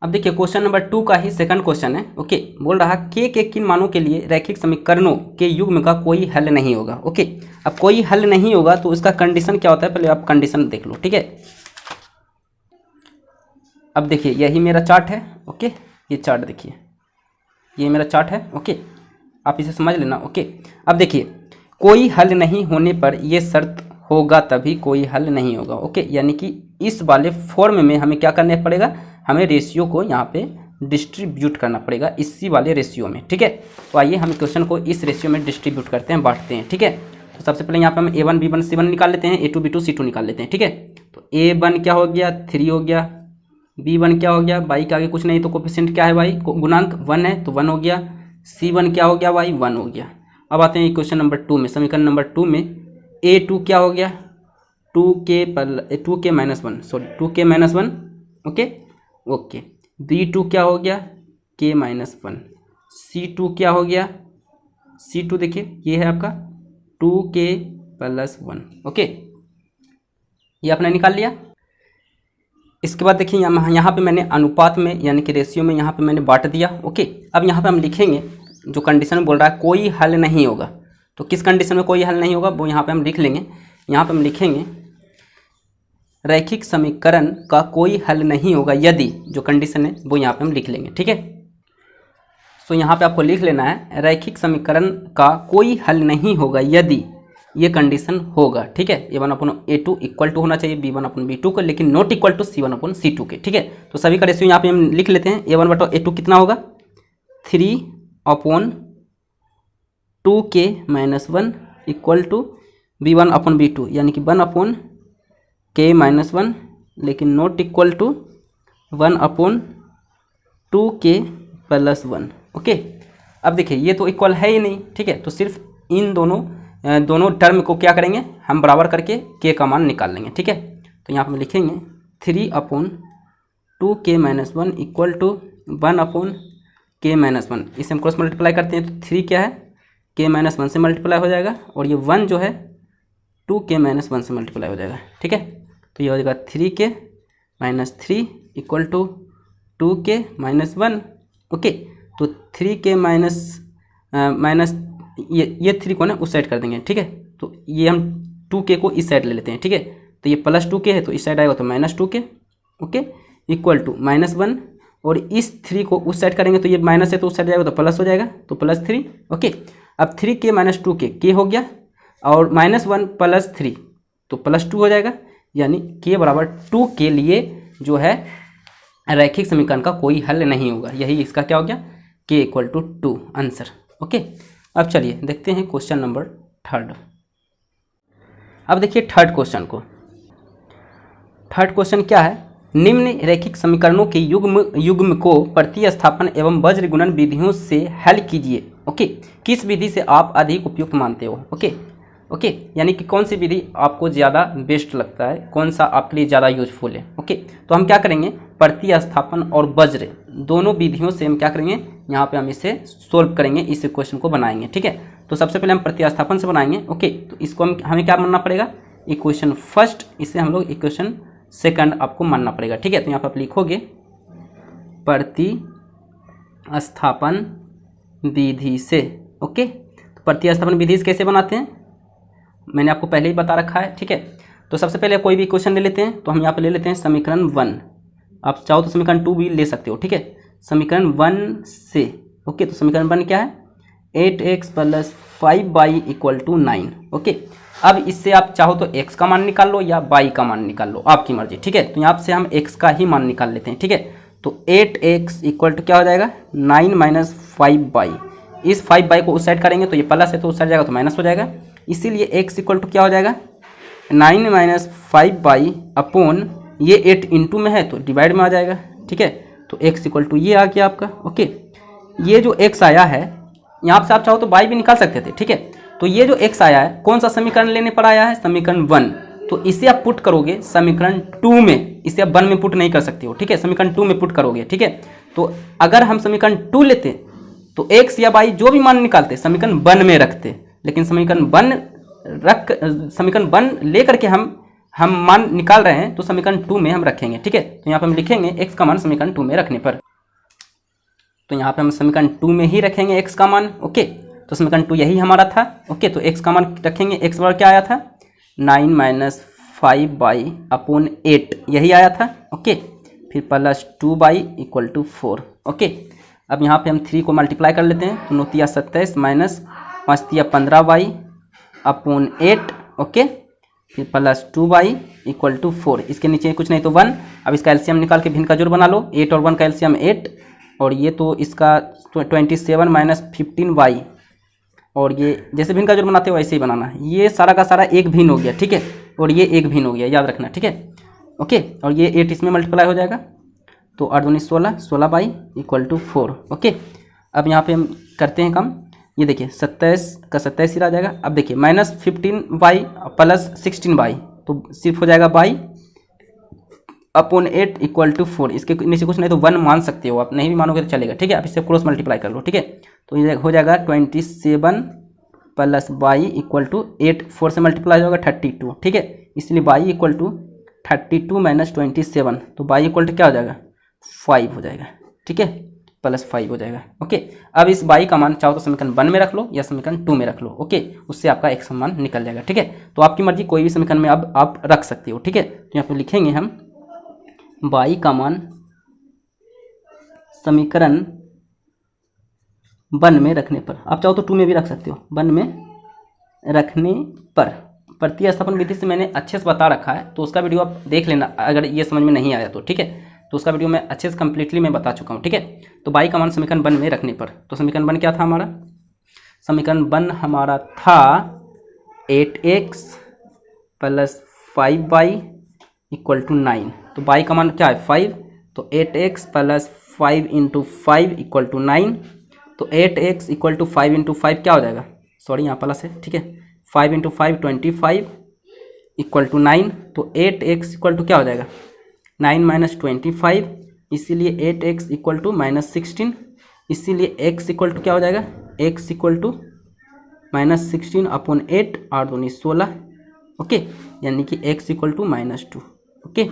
अब देखिए क्वेश्चन नंबर 2 का ही सेकंड क्वेश्चन है, ओके। बोल रहा k के किन मानों के लिए रैखिक समीकरणों के युग्म का कोई हल नहीं होगा, ओके। अब कोई हल नहीं होगा तो उसका कंडीशन क्या होता है, पहले आप कंडीशन देख लो, ठीक है। अब देखिए यही मेरा चार्ट है, ओके, ये चार्ट देखिए, ये मेरा चार्ट है, ओके, आप इसे समझ लेना, ओके। अब देखिए कोई हल नहीं होने पर ये शर्त होगा तभी कोई हल नहीं होगा, ओके। यानी कि इस वाले फॉर्म में हमें क्या करना पड़ेगा, हमें रेशियो को यहाँ पे डिस्ट्रीब्यूट करना पड़ेगा इसी वाले रेशियो में, ठीक है। तो आइए हम क्वेश्चन को इस रेशियो में डिस्ट्रीब्यूट करते हैं, बांटते हैं, ठीक है। तो सबसे पहले यहाँ पे हम a1 b1 c1 निकाल लेते हैं, a2 b2 c2 निकाल लेते हैं, ठीक है। तो a1 क्या हो गया 3 हो गया, b1 क्या हो गया, बाई के आगे कुछ नहीं तो कोफिशिएंट क्या है भाई, गुणांक 1 है तो 1 हो गया, c1 क्या हो गया भाई 1 हो गया। अब आते हैं क्वेश्चन नंबर 2 में, समीकरण नंबर 2 में a2 क्या हो गया 2k minus 1, sorry 2k minus 1, okay, b2 क्या हो गया k माइनस 1, C2 क्या हो गया, C2 देखिए ये है आपका 2k + 1। ओके, ये आपने निकाल लिया। इसके बाद देखिए यहाँ पे मैंने अनुपात में यानी कि रेशियो में यहाँ पे मैंने बांट दिया। ओके, अब यहाँ पे हम लिखेंगे जो कंडीशन बोल रहा है कोई हल नहीं होगा, तो किस कंडीशन में कोई हल नहीं होगा वो यहाँ पे हम लिख लेंगे। यहाँ पे हम लिखेंगे रैखिक समीकरण का कोई हल नहीं होगा यदि, जो कंडीशन है वो यहाँ पे हम लिख लेंगे। ठीक है, तो यहाँ पे आपको लिख लेना है रैखिक समीकरण का कोई हल नहीं होगा यदि ये कंडीशन होगा। ठीक है, A1/A2 इक्वल टू होना चाहिए B1/B2 को, लेकिन नॉट इक्वल टू C1/C2 के। ठीक है, तो सभी का रेशियो यहाँ पे हम लिख लेते हैं। A1/A2 कितना होगा 3/2k - 1 इक्वल टू B1/B2 यानी कि 1/k - 1, लेकिन not equal to 1/2k + 1। Okay, अब देखिए ये तो इक्वल है ही नहीं। ठीक है, तो सिर्फ इन दोनों टर्म को क्या करेंगे हम बराबर करके k का मान निकाल लेंगे। ठीक है, तो यहाँ पर हम लिखेंगे 3/2k - 1 इक्वल टू 1/k - 1। इसे हम क्रॉस मल्टीप्लाई करते हैं तो 3 क्या है k - 1 से मल्टीप्लाई हो जाएगा, और ये 1 जो है 2k - 1 से मल्टीप्लाई हो जाएगा। ठीक है, तो ये हो जाएगा 3k - 3 equal to 2k - 1। Okay, तो 3k माइनस ये 3 को ना उस साइड कर देंगे। ठीक है, तो ये हम 2k को इस साइड ले लेते हैं। ठीक है, तो ये +2k है तो इस साइड आएगा तो -2k। ओके, इक्वल टू -1, और इस 3 को उस साइड करेंगे तो ये माइनस है तो उस साइड जाएगा तो प्लस हो जाएगा तो +3। ओके, अब 3k - 2k k हो गया, और -1 + 3 तो +2 हो जाएगा, यानी k = 2 के लिए जो है रैखिक समीकरण का कोई हल नहीं होगा। यही इसका क्या हो गया k = 2 आंसर। ओके, अब चलिए देखते हैं क्वेश्चन नंबर 3। अब देखिए थर्ड क्वेश्चन को। थर्ड क्वेश्चन क्या है, निम्न रैखिक समीकरणों के युग्म को प्रतिस्थापन एवं वज्र गुणन विधियों से हल कीजिए। ओके, किस विधि से आप अधिक उपयुक्त मानते हो। ओके, यानी कि कौन सी विधि आपको ज़्यादा बेस्ट लगता है, कौन सा आपके लिए ज़्यादा यूजफुल है। ओके, तो हम क्या करेंगे प्रतिस्थापन और वज्र दोनों विधियों से हम क्या करेंगे यहाँ पे हम इसे सोल्व करेंगे, इस क्वेश्चन को बनाएंगे। ठीक है, तो सबसे पहले हम प्रतिस्थापन से बनाएंगे। ओके, तो इसको हमें क्या मानना पड़ेगा इक्वेशन फर्स्ट, इसे हम लोग इक्वेशन सेकंड आपको मानना पड़ेगा। ठीक है, तो यहाँ पर आप लिखोगे प्रतिस्थापन विधि से। ओके, तो प्रतिस्थापन विधि से कैसे बनाते हैं मैंने आपको पहले ही बता रखा है। ठीक है, तो सबसे पहले कोई भी इक्वेशन ले लेते हैं, तो हम यहाँ पे ले लेते हैं समीकरण 1। आप चाहो तो समीकरण 2 भी ले सकते हो। ठीक है, समीकरण 1 से। ओके, तो समीकरण 1 क्या है 8x + 5y = 9। ओके, अब इससे आप चाहो तो x का मान निकाल लो या y का मान निकाल लो, आपकी मर्जी। ठीक है, तो यहाँ से हम x का ही मान निकाल लेते हैं। ठीक है, तो 8x = क्या हो जाएगा 9 - 5y। इस 5y को उस साइड करेंगे तो ये प्लस है तो उस साइड जाएगा तो माइनस हो जाएगा, इसीलिए x = क्या हो जाएगा 9 - 5y अपॉन ये 8 इंटू में है तो डिवाइड में आ जाएगा। ठीक है, तो x = ये आ गया आपका। ओके, ये जो x आया है यहाँ से आप चाहो तो y भी निकाल सकते थे। ठीक है, तो ये जो x आया है कौन सा समीकरण लेने पर आया है समीकरण 1, तो इसे आप पुट करोगे समीकरण 2 में, इसे आप 1 में पुट नहीं कर सकते हो। ठीक है, समीकरण 2 में पुट करोगे। ठीक है, तो अगर हम समीकरण 2 लेते तो x या y जो भी मान निकालते समीकरण 1 में रखते, लेकिन समीकरण 1 लेकर के हम मान निकाल रहे हैं तो समीकरण 2 में हम रखेंगे। ठीक है, तो यहाँ पे हम लिखेंगे x का मान समीकरण 2 में रखने पर, तो यहाँ पे हम समीकरण 2 में ही रखेंगे x का मान। ओके, तो समीकरण 2 यही हमारा था। ओके, तो x का मान रखेंगे, x बराबर क्या आया था 9 - 5y अपॉन 8 यही आया था। ओके, फिर +2y = 4। ओके, अब यहाँ पे हम 3 को मल्टीप्लाई कर लेते हैं, तो 9 × 27 -5 × 15y अपॉन 8। ओके, फिर +2y = 4, इसके नीचे कुछ नहीं तो 1। अब इसका एलसीएम निकाल के भिन्न का जोड़ बना लो, 8 और 1 का एलसीएम 8, और ये तो इसका 27 - 15y, और ये जैसे भिन्न का जोड़ बनाते हो वैसे ही बनाना। ये सारा का सारा एक भिन्न हो गया। ठीक है, और ये एक भिन्न हो गया, याद रखना। ठीक है, ओके, और ये 8 इसमें मल्टीप्लाई हो जाएगा तो 8 दूनी 16, 16y = 4। ओके, अब यहाँ पे हम करते हैं काम, ये देखिए 27 का 27 ही रह जाएगा। अब देखिए -15y + 16y तो सिर्फ हो जाएगा y, अपॉन 8 इक्वल टू 4, इसके नीचे कुछ नहीं तो 1 मान सकते हो आप, नहीं भी मानोगे तो चलेगा, ठीक है। अब इससे क्रॉस मल्टीप्लाई कर लो, ठीक है। तो ये हो जाएगा 27 प्लस y इक्वल टू 8, 4 से मल्टीप्लाई होगा 32, ठीक है। इसलिए y इक्वल टू 32 माइनस 27, तो y इक्वल टू क्या हो जाएगा 5 हो जाएगा, ठीक है, प्लस 5 हो जाएगा। ओके, अब इस y का मान चाहो तो समीकरण 1 में रख लो या समीकरण 2 में रख लो। ओके, उससे आपका x मान निकल जाएगा, ठीक है। तो आपकी मर्जी, कोई भी समीकरण में अब आप रख सकते हो, ठीक है। तो यहाँ पे लिखेंगे हम y का मान समीकरण 1 में रखने पर, आप चाहो तो 2 में भी रख सकते हो, 1 में रखने पर प्रतिस्थापन विधि से मैंने अच्छे से बता रखा है, तो उसका वीडियो आप देख लेना अगर ये समझ में नहीं आया तो, ठीक है। तो उसका वीडियो मैं अच्छे से कंप्लीटली मैं बता चुका हूँ, ठीक है। तो y का मान समीकरण 1 में रखने पर, तो समीकरण 1 क्या था हमारा, समीकरण 1 हमारा था 8x plus 5y equal to 9। तो y का मान क्या है 5, तो 8x plus 5 into 5 equal to 9। तो 8x इक्वल टू 5 इंटू 5 क्या हो जाएगा, सॉरी यहाँ प्लस है, ठीक है, 5 इंटू 5 25 इक्वल टू 9। तो 8x इक्वल टू क्या हो जाएगा 9 माइनस 25, इसीलिए 8x इक्वल टू माइनस 16, इसीलिए x इक्वल टू क्या हो जाएगा, x equal to minus 16 upon 8, 8 दूनी 16, ओके, यानी कि x equal to minus 2। Okay,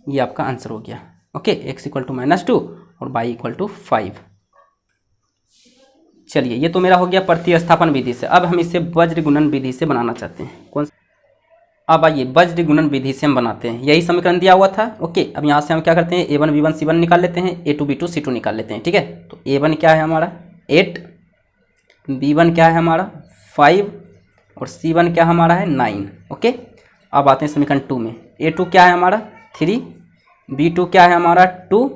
ये आपका आंसर हो गया। Okay, x equal to minus 2 और y इक्वल टू 5। चलिए, ये तो मेरा हो गया प्रतिस्थापन विधि से। अब हम इसे वज्र गुणन विधि से बनाना चाहते हैं। कौन सा? अब आइए वज्र गुणन विधि से हम बनाते हैं। यही समीकरण दिया हुआ था। ओके, अब यहाँ से हम क्या करते हैं, a1 b1 c1 निकाल लेते हैं, a2 b2 c2 निकाल लेते हैं, ठीक है। तो a1 क्या है हमारा 8, b1 क्या है हमारा 5 और c1 क्या हमारा है 9। ओके, अब आते हैं समीकरण 2 में। a2 क्या है हमारा 3, b2 क्या है हमारा 2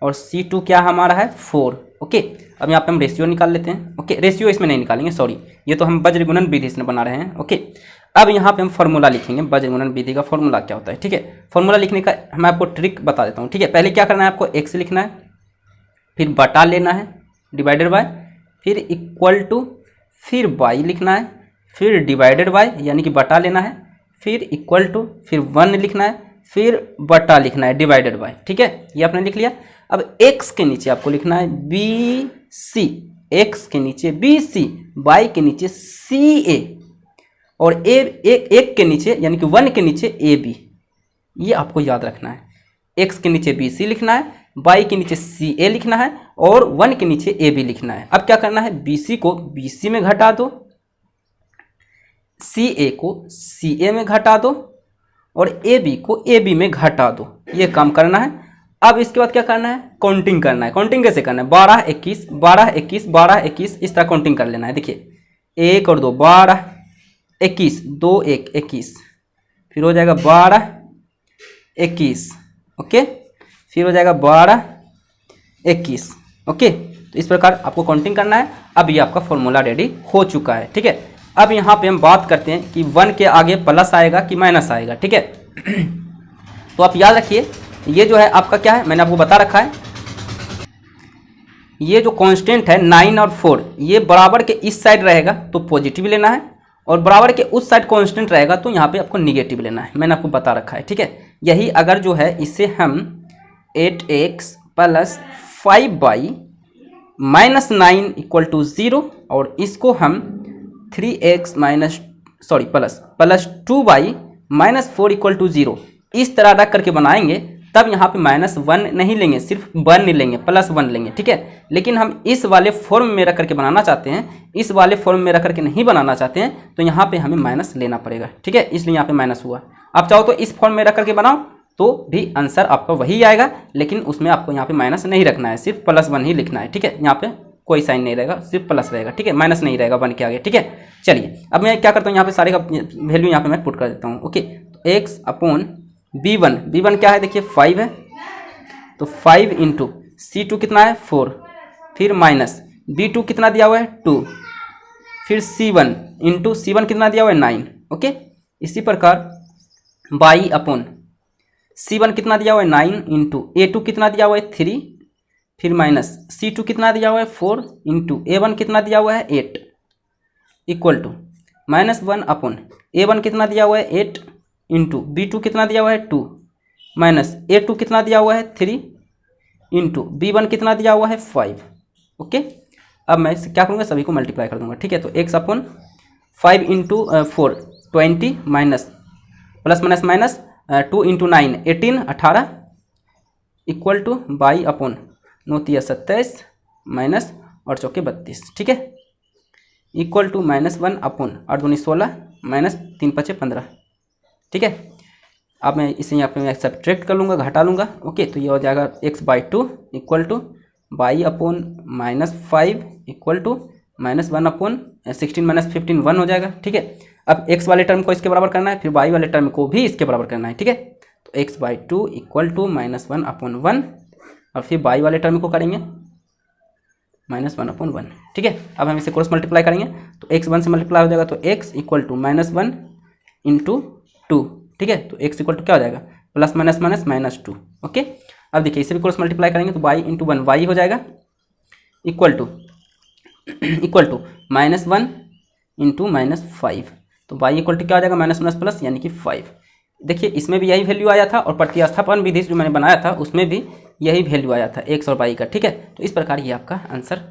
और c2 क्या हमारा है 4। ओके, अब यहाँ पे हम रेशियो निकाल लेते हैं। ओके, रेशियो इसमें नहीं निकालेंगे, सॉरी, ये तो हम वज्र गुणन विधि से बना रहे हैं। ओके, अब यहाँ पे हम फॉर्मूला लिखेंगे, वज्र गुणन विधि का फॉर्मूला क्या होता है, ठीक है। फॉर्मूला लिखने का मैं आपको ट्रिक बता देता हूँ, ठीक है। पहले क्या करना है, आपको x लिखना है, फिर बटा लेना है डिवाइडेड बाय, फिर इक्वल टू, फिर y लिखना है, फिर डिवाइडेड बाय यानी कि बटा लेना है, फिर इक्वल टू, फिर 1 लिखना है, फिर बटा लिखना है डिवाइडेड बाय, ठीक है। ये आपने लिख लिया। अब x के नीचे आपको लिखना है BC, x के नीचे BC, y के नीचे CA और एक के नीचे यानी कि 1 के नीचे AB। ये आपको याद रखना है। x के नीचे BC लिखना है, y के नीचे CA लिखना है और 1 के नीचे AB लिखना है। अब क्या करना है, BC को BC में घटा दो, CA को CA में घटा दो और AB को AB में घटा दो। ये काम करना है। अब इसके बाद क्या करना है, काउंटिंग करना है। काउंटिंग कैसे करना है, 12 21 12 21 12 21 इस तरह काउंटिंग कर लेना है। देखिए 1 और 2 12 21, 2 1 21, फिर हो जाएगा 12 21, ओके, फिर हो जाएगा 12 21। ओके, तो इस प्रकार आपको काउंटिंग करना है। अब ये आपका फॉर्मूला रेडी हो चुका है, ठीक है। अब यहाँ पे हम बात करते हैं कि 1 के आगे प्लस आएगा कि माइनस आएगा, ठीक है। तो आप याद रखिए, ये जो है आपका क्या है, मैंने आपको बता रखा है, ये जो कांस्टेंट है 9 और 4, ये बराबर के इस साइड रहेगा तो पॉजिटिव लेना है और बराबर के उस साइड कांस्टेंट रहेगा तो यहाँ पे आपको निगेटिव लेना है। मैंने आपको बता रखा है, ठीक है। यही अगर जो है इसे हम 8x plus 5y minus 9 equal to 0 और इसको हम 3x minus sorry plus 2y minus 4 equal to 0 इस तरह रख करके बनाएंगे, तब यहाँ पे -1 नहीं लेंगे, सिर्फ 1 नहीं लेंगे, +1 लेंगे, ठीक है। लेकिन हम इस वाले फॉर्म में रख करके बनाना चाहते हैं, इस वाले फॉर्म में रख करके नहीं बनाना चाहते हैं, तो यहाँ पे हमें माइनस लेना पड़ेगा, ठीक है। इसलिए यहाँ पे माइनस हुआ। आप चाहो तो इस फॉर्म में रख करके बनाओ तो भी आंसर आपका वही आएगा, लेकिन उसमें आपको यहाँ पे माइनस नहीं रखना है, सिर्फ +1 ही लिखना है, ठीक है। यहाँ पे कोई साइन नहीं रहेगा, सिर्फ प्लस रहेगा, ठीक है, माइनस नहीं रहेगा 1 के आगे, ठीक है। चलिए, अब मैं क्या करता हूँ, यहाँ पे सारे का वैल्यू यहाँ पे मैं पुट कर देता हूँ। ओके, तो x अपॉन b1 क्या है, देखिए 5 है, तो 5 इंटू C2 कितना है 4, फिर माइनस b2 कितना दिया हुआ है 2, फिर C1 इंटू C1 कितना दिया हुआ है 9। ओके, इसी प्रकार y अपॉन C1 कितना दिया हुआ है 9 इंटू A2 कितना दिया हुआ है 3, फिर माइनस C2 कितना दिया हुआ है 4 इंटू A1 कितना दिया हुआ है 8 इक्वल टू -1 अपॉन A1 कितना दिया हुआ है 8 इंटू B2 कितना दिया हुआ है 2 माइनस A2 कितना दिया हुआ है 3 इंटू B1 कितना दिया हुआ है 5। ओके, अब मैं इसे क्या करूँगा, सभी को मल्टीप्लाई कर दूंगा। ठीक है, तो x upon 5 into 4 20 minus plus minus minus 2 into 9 18 18 equal to by upon 9 तिया 27 माइनस और चौके 32। ठीक है, इक्वल टू -1 अपॉन 8 दूनी 16 माइनस 3 5 15। ठीक है, अब मैं इसे यहाँ पे मैं सब्ट्रैक्ट कर लूँगा, घटा लूँगा। ओके, तो ये हो जाएगा x/2 equal to by upon -5 equal to -1 upon 16 minus 15 1 हो जाएगा। ठीक है, अब x वाले टर्म को इसके बराबर करना है, फिर y वाले टर्म को भी इसके बराबर करना है। ठीक है, तो x/2 इक्वल टू -1 अपॉन 1 और फिर y वाले टर्म को करेंगे -1 अपॉन 1। ठीक है, अब हम इसे क्रॉस मल्टीप्लाई करेंगे तो x 1 से मल्टीप्लाई हो जाएगा, तो x इक्वल टू -1 इंटू 2। ठीक है, तो x इक्वल टू क्या हो जाएगा प्लस माइनस माइनस -2। ओके, अब देखिए इसे भी क्रॉस मल्टीप्लाई करेंगे तो y इंटू 1 y हो जाएगा इक्वल टू -1 इंटू -5। तो y इक्वल टू क्या हो जाएगा माइनस माइनस प्लस यानी कि 5। देखिए इसमें भी यही वैल्यू आया था और प्रतिस्थापन विधि जो मैंने बनाया था उसमें भी यही वैल्यू आया था x और y का। ठीक है, तो इस प्रकार ये आपका आंसर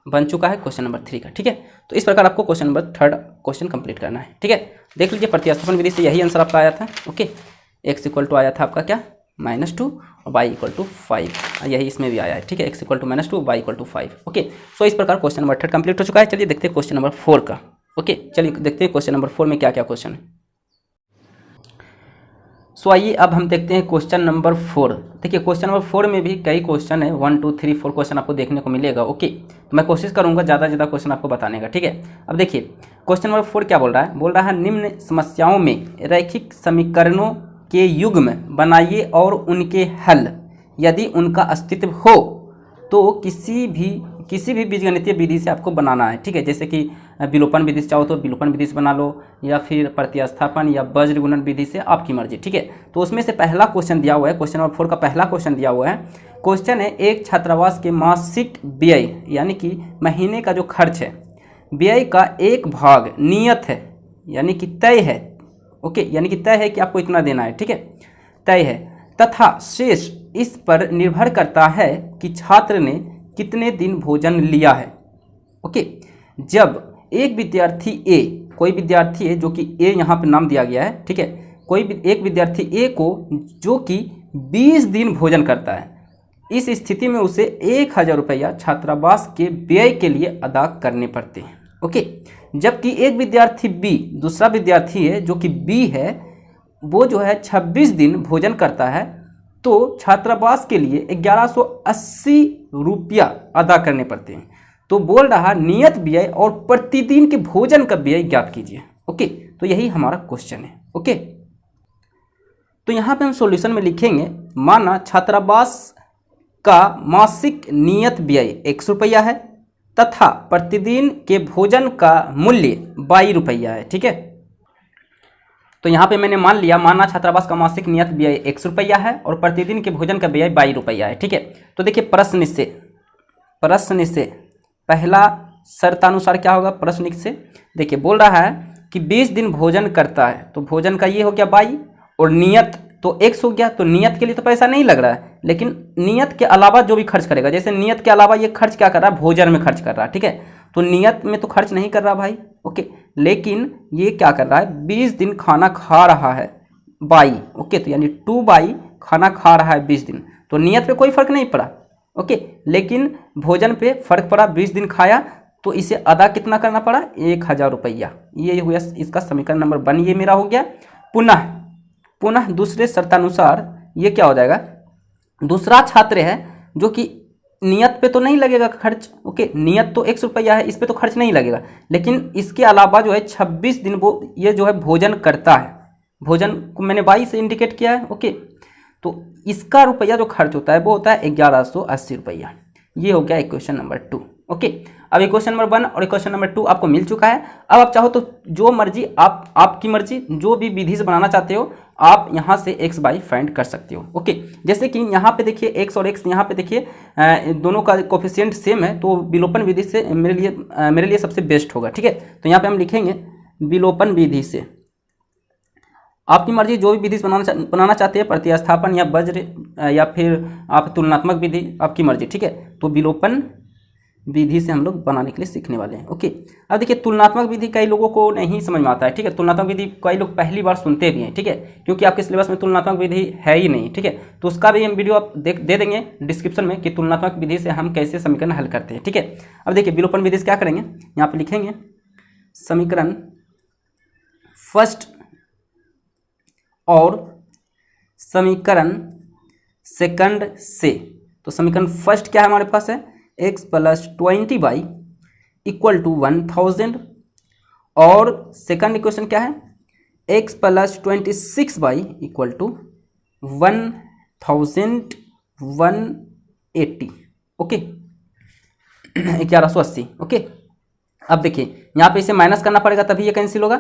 बन चुका है क्वेश्चन नंबर 3 का। ठीक है, तो इस प्रकार आपको क्वेश्चन नंबर 3 क्वेश्चन कंप्लीट करना है। ठीक है, देख लीजिए प्रतिस्थापन विधि से यही आंसर आपका आया था। ओके, x इक्वल टू आया था आपका क्या -2 और y इक्वल टू 5, यही इसमें भी आया है। ठीक है, x equal to -2 y equal to 5। Okay, so इस प्रकार क्वेश्चन नंबर 3 कंप्लीट हो चुका है। चलिए देखते हैं क्वेश्चन नंबर 4 का। ओके, चलिए देखते हैं क्वेश्चन नंबर 4 में क्या क्या क्वेश्चन है। सो आइए अब हम देखते हैं क्वेश्चन नंबर 4। देखिए क्वेश्चन नंबर 4 में भी कई क्वेश्चन है, 1 2 3 4 क्वेश्चन आपको देखने को मिलेगा। ओके, तो मैं कोशिश करूंगा ज़्यादा से ज़्यादा क्वेश्चन आपको बताने का। ठीक है, अब देखिए क्वेश्चन नंबर 4 क्या बोल रहा है निम्न समस्याओं में रैखिक समीकरणों के युग्म बनाइए और उनके हल यदि उनका अस्तित्व हो तो किसी भी बीजगणितीय विधि से आपको बनाना है। ठीक है, जैसे कि विलोपन विधि से चाहो तो विलोपन विधि से बना लो या फिर प्रतिस्थापन या वज्र गुणन विधि से, आपकी मर्जी। ठीक है, तो उसमें से पहला क्वेश्चन दिया हुआ है, क्वेश्चन नंबर 4 का पहला क्वेश्चन दिया हुआ है। क्वेश्चन है एक छात्रावास के मासिक व्यय यानी कि महीने का जो खर्च है, व्यय का एक भाग नियत है यानी कि तय है। ओके, यानी कि तय है कि आपको इतना देना है। ठीक है, तय है तथा शेष इस पर निर्भर करता है कि छात्र ने कितने दिन भोजन लिया है। ओके, जब एक विद्यार्थी ए, कोई विद्यार्थी है जो कि ए यहाँ पे नाम दिया गया है। ठीक है, एक विद्यार्थी ए को जो कि 20 दिन भोजन करता है, इस स्थिति में उसे 1000 रुपया छात्रावास के व्यय के लिए अदा करने पड़ते हैं। ओके, जबकि एक विद्यार्थी बी, दूसरा विद्यार्थी है जो कि बी है, वो जो है 26 दिन भोजन करता है, तो छात्रावास के लिए 1180 रुपया अदा करने पड़ते हैं। तो बोल रहा नियत व्यय और प्रतिदिन के भोजन का व्यय ज्ञात कीजिए। ओके, तो यही हमारा क्वेश्चन है। ओके, तो यहाँ पे हम सॉल्यूशन में लिखेंगे, माना छात्रावास का मासिक नियत व्यय 100 रुपया है तथा प्रतिदिन के भोजन का मूल्य 22 रुपया है। ठीक है, तो यहाँ पे मैंने माना छात्रावास का मासिक नियत व्यय 100 रुपया है और प्रतिदिन के भोजन का व्यय 22 रुपया है। ठीक है, तो देखिए प्रश्न से पहला शर्तानुसार क्या होगा, प्रश्न से देखिए बोल रहा है कि 20 दिन भोजन करता है, तो भोजन का ये हो गया 22 और नियत तो 100 हो गया, तो नियत के लिए तो पैसा नहीं लग रहा है, लेकिन नियत के अलावा जो भी खर्च करेगा, जैसे नियत के अलावा ये खर्च क्या कर रहा है, भोजन में खर्च कर रहा है। ठीक है, तो नियत में तो खर्च नहीं कर रहा भाई। ओके, लेकिन ये क्या कर रहा है, 20 दिन खाना खा रहा है 22। ओके, तो यानी 2/22 खाना खा रहा है 20 दिन, तो नियत पे कोई फर्क नहीं पड़ा। ओके, लेकिन भोजन पे फर्क पड़ा, 20 दिन खाया तो इसे अदा कितना करना पड़ा, 1000 रुपया। ये हुआ इसका समीकरण नंबर 1, ये मेरा हो गया। पुनः दूसरे शर्तानुसार ये क्या हो जाएगा, दूसरा छात्र है जो कि नियत पे तो नहीं लगेगा खर्च। ओके, नियत तो 100 रुपया है, इस पे तो खर्च नहीं लगेगा, लेकिन इसके अलावा जो है 26 दिन वो ये जो है भोजन करता है, भोजन को मैंने 22 से इंडिकेट किया है। ओके, तो इसका रुपया जो खर्च होता है वो होता है 1180 रुपया। ये हो गया इक्वेशन नंबर 2। ओके, अब इक्वेशन नंबर 1 और इक्वेशन नंबर 2 आपको मिल चुका है। अब आप चाहो तो जो मर्जी आपकी मर्जी जो भी विधि से बनाना चाहते हो आप यहाँ से x बाई फाइंड कर सकते हो। ओके, जैसे कि यहाँ पे देखिए x और x यहाँ पे देखिए दोनों का कोफिशिएंट सेम है, तो विलोपन विधि से मेरे लिए सबसे बेस्ट होगा। ठीक है, तो यहाँ पे हम लिखेंगे विलोपन विधि से आपकी मर्जी, जो भी विधि से बनाना चाहते हैं, प्रतिस्थापन या वज्र या फिर आप तुलनात्मक विधि, आपकी मर्जी, ठीक है। तो विलोपन विधि से हम लोग बनाने के लिए सीखने वाले हैं। ओके, अब देखिए तुलनात्मक विधि कई लोगों को नहीं समझ में आता है, ठीक है। तुलनात्मक विधि कई लोग पहली बार सुनते भी हैं, ठीक है, क्योंकि आपके सिलेबस में तुलनात्मक विधि है ही नहीं, ठीक है। तो उसका भी हम वीडियो आप दे देंगे डिस्क्रिप्शन में कि तुलनात्मक विधि से हम कैसे समीकरण हल करते हैं, ठीक है। अब देखिए विलोपन विधि से क्या करेंगे, यहाँ पे लिखेंगे समीकरण फर्स्ट और समीकरण सेकंड से। तो समीकरण फर्स्ट क्या है हमारे पास है, x plus 20y equal to 1000, और सेकंड इक्वेशन क्या है, x plus 26y equal to 1180, okay 1180, okay. अब देखिए यहाँ पे इसे माइनस करना पड़ेगा तभी ये कैंसिल होगा,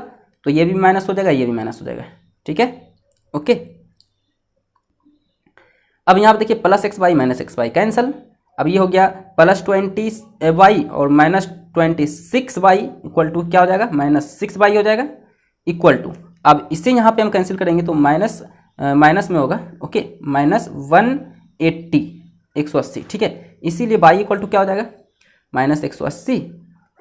तो ये भी माइनस हो जाएगा, ये भी माइनस हो जाएगा, ठीक है, ओके। अब यहाँ पे देखिए plus x y minus x y cancel, अब ये हो गया प्लस 20y और माइनस 26y इक्वल टू क्या हो जाएगा, माइनस 6y हो जाएगा, इक्वल टू, अब इसे यहाँ पे हम कैंसिल करेंगे तो माइनस माइनस में होगा, ओके, माइनस 180 180, ठीक है। इसीलिए y इक्वल टू क्या हो जाएगा, माइनस 180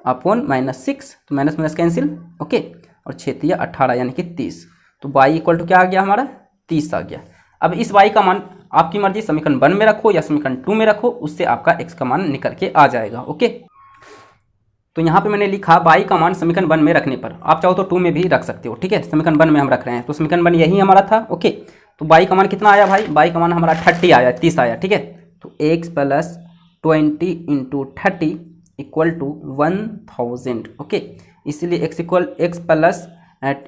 अपॉन माइनस 6, तो माइनस माइनस कैंसिल, ओके, और 6 या 18 यानी कि 30, तो y इक्वल टू क्या आ गया हमारा, 30 आ गया। अब इस y का मान आपकी मर्जी समीकरण 1 में रखो या समीकरण 2 में रखो, उससे आपका x का मान निकल के आ जाएगा, ओके। तो यहाँ पे मैंने लिखा y का मान समीकरण 1 में रखने पर, आप चाहो तो 2 में भी रख सकते हो, ठीक है। समीकरण 1 में हम रख रहे हैं, तो समीकरण 1 यही हमारा था, ओके। तो y का मान कितना आया भाई, y का मान हमारा 30 आया, 30 आया, ठीक है। तो x plus 20 into 30 equal to 1000, okay. इसीलिए x प्लस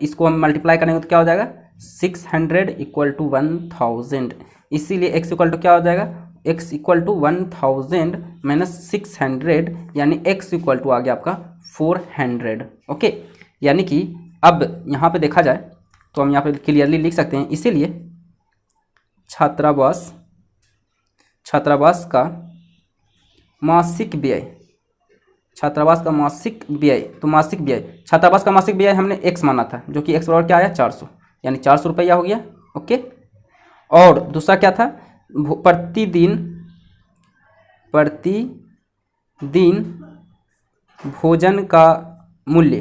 इसको हम मल्टीप्लाई करेंगे तो क्या हो जाएगा, 600 इक्वल टू 1000, इसीलिए x इक्वल टू क्या हो जाएगा, x इक्वल टू 1000 माइनस 600, यानी x इक्वल टू आ गया आपका 400, ओके। यानी कि अब यहाँ पे देखा जाए तो हम यहाँ पे क्लियरली लिख सकते हैं, इसीलिए छात्रावास का मासिक व्यय, छात्रावास का मासिक व्यय, तो मासिक व्यय, छात्रावास का मासिक व्यय हमने x माना था, जो कि x बराबर क्या आया, 400, यानी 400 रुपया हो गया, ओके। और दूसरा क्या था, प्रतिदिन भोजन का मूल्य,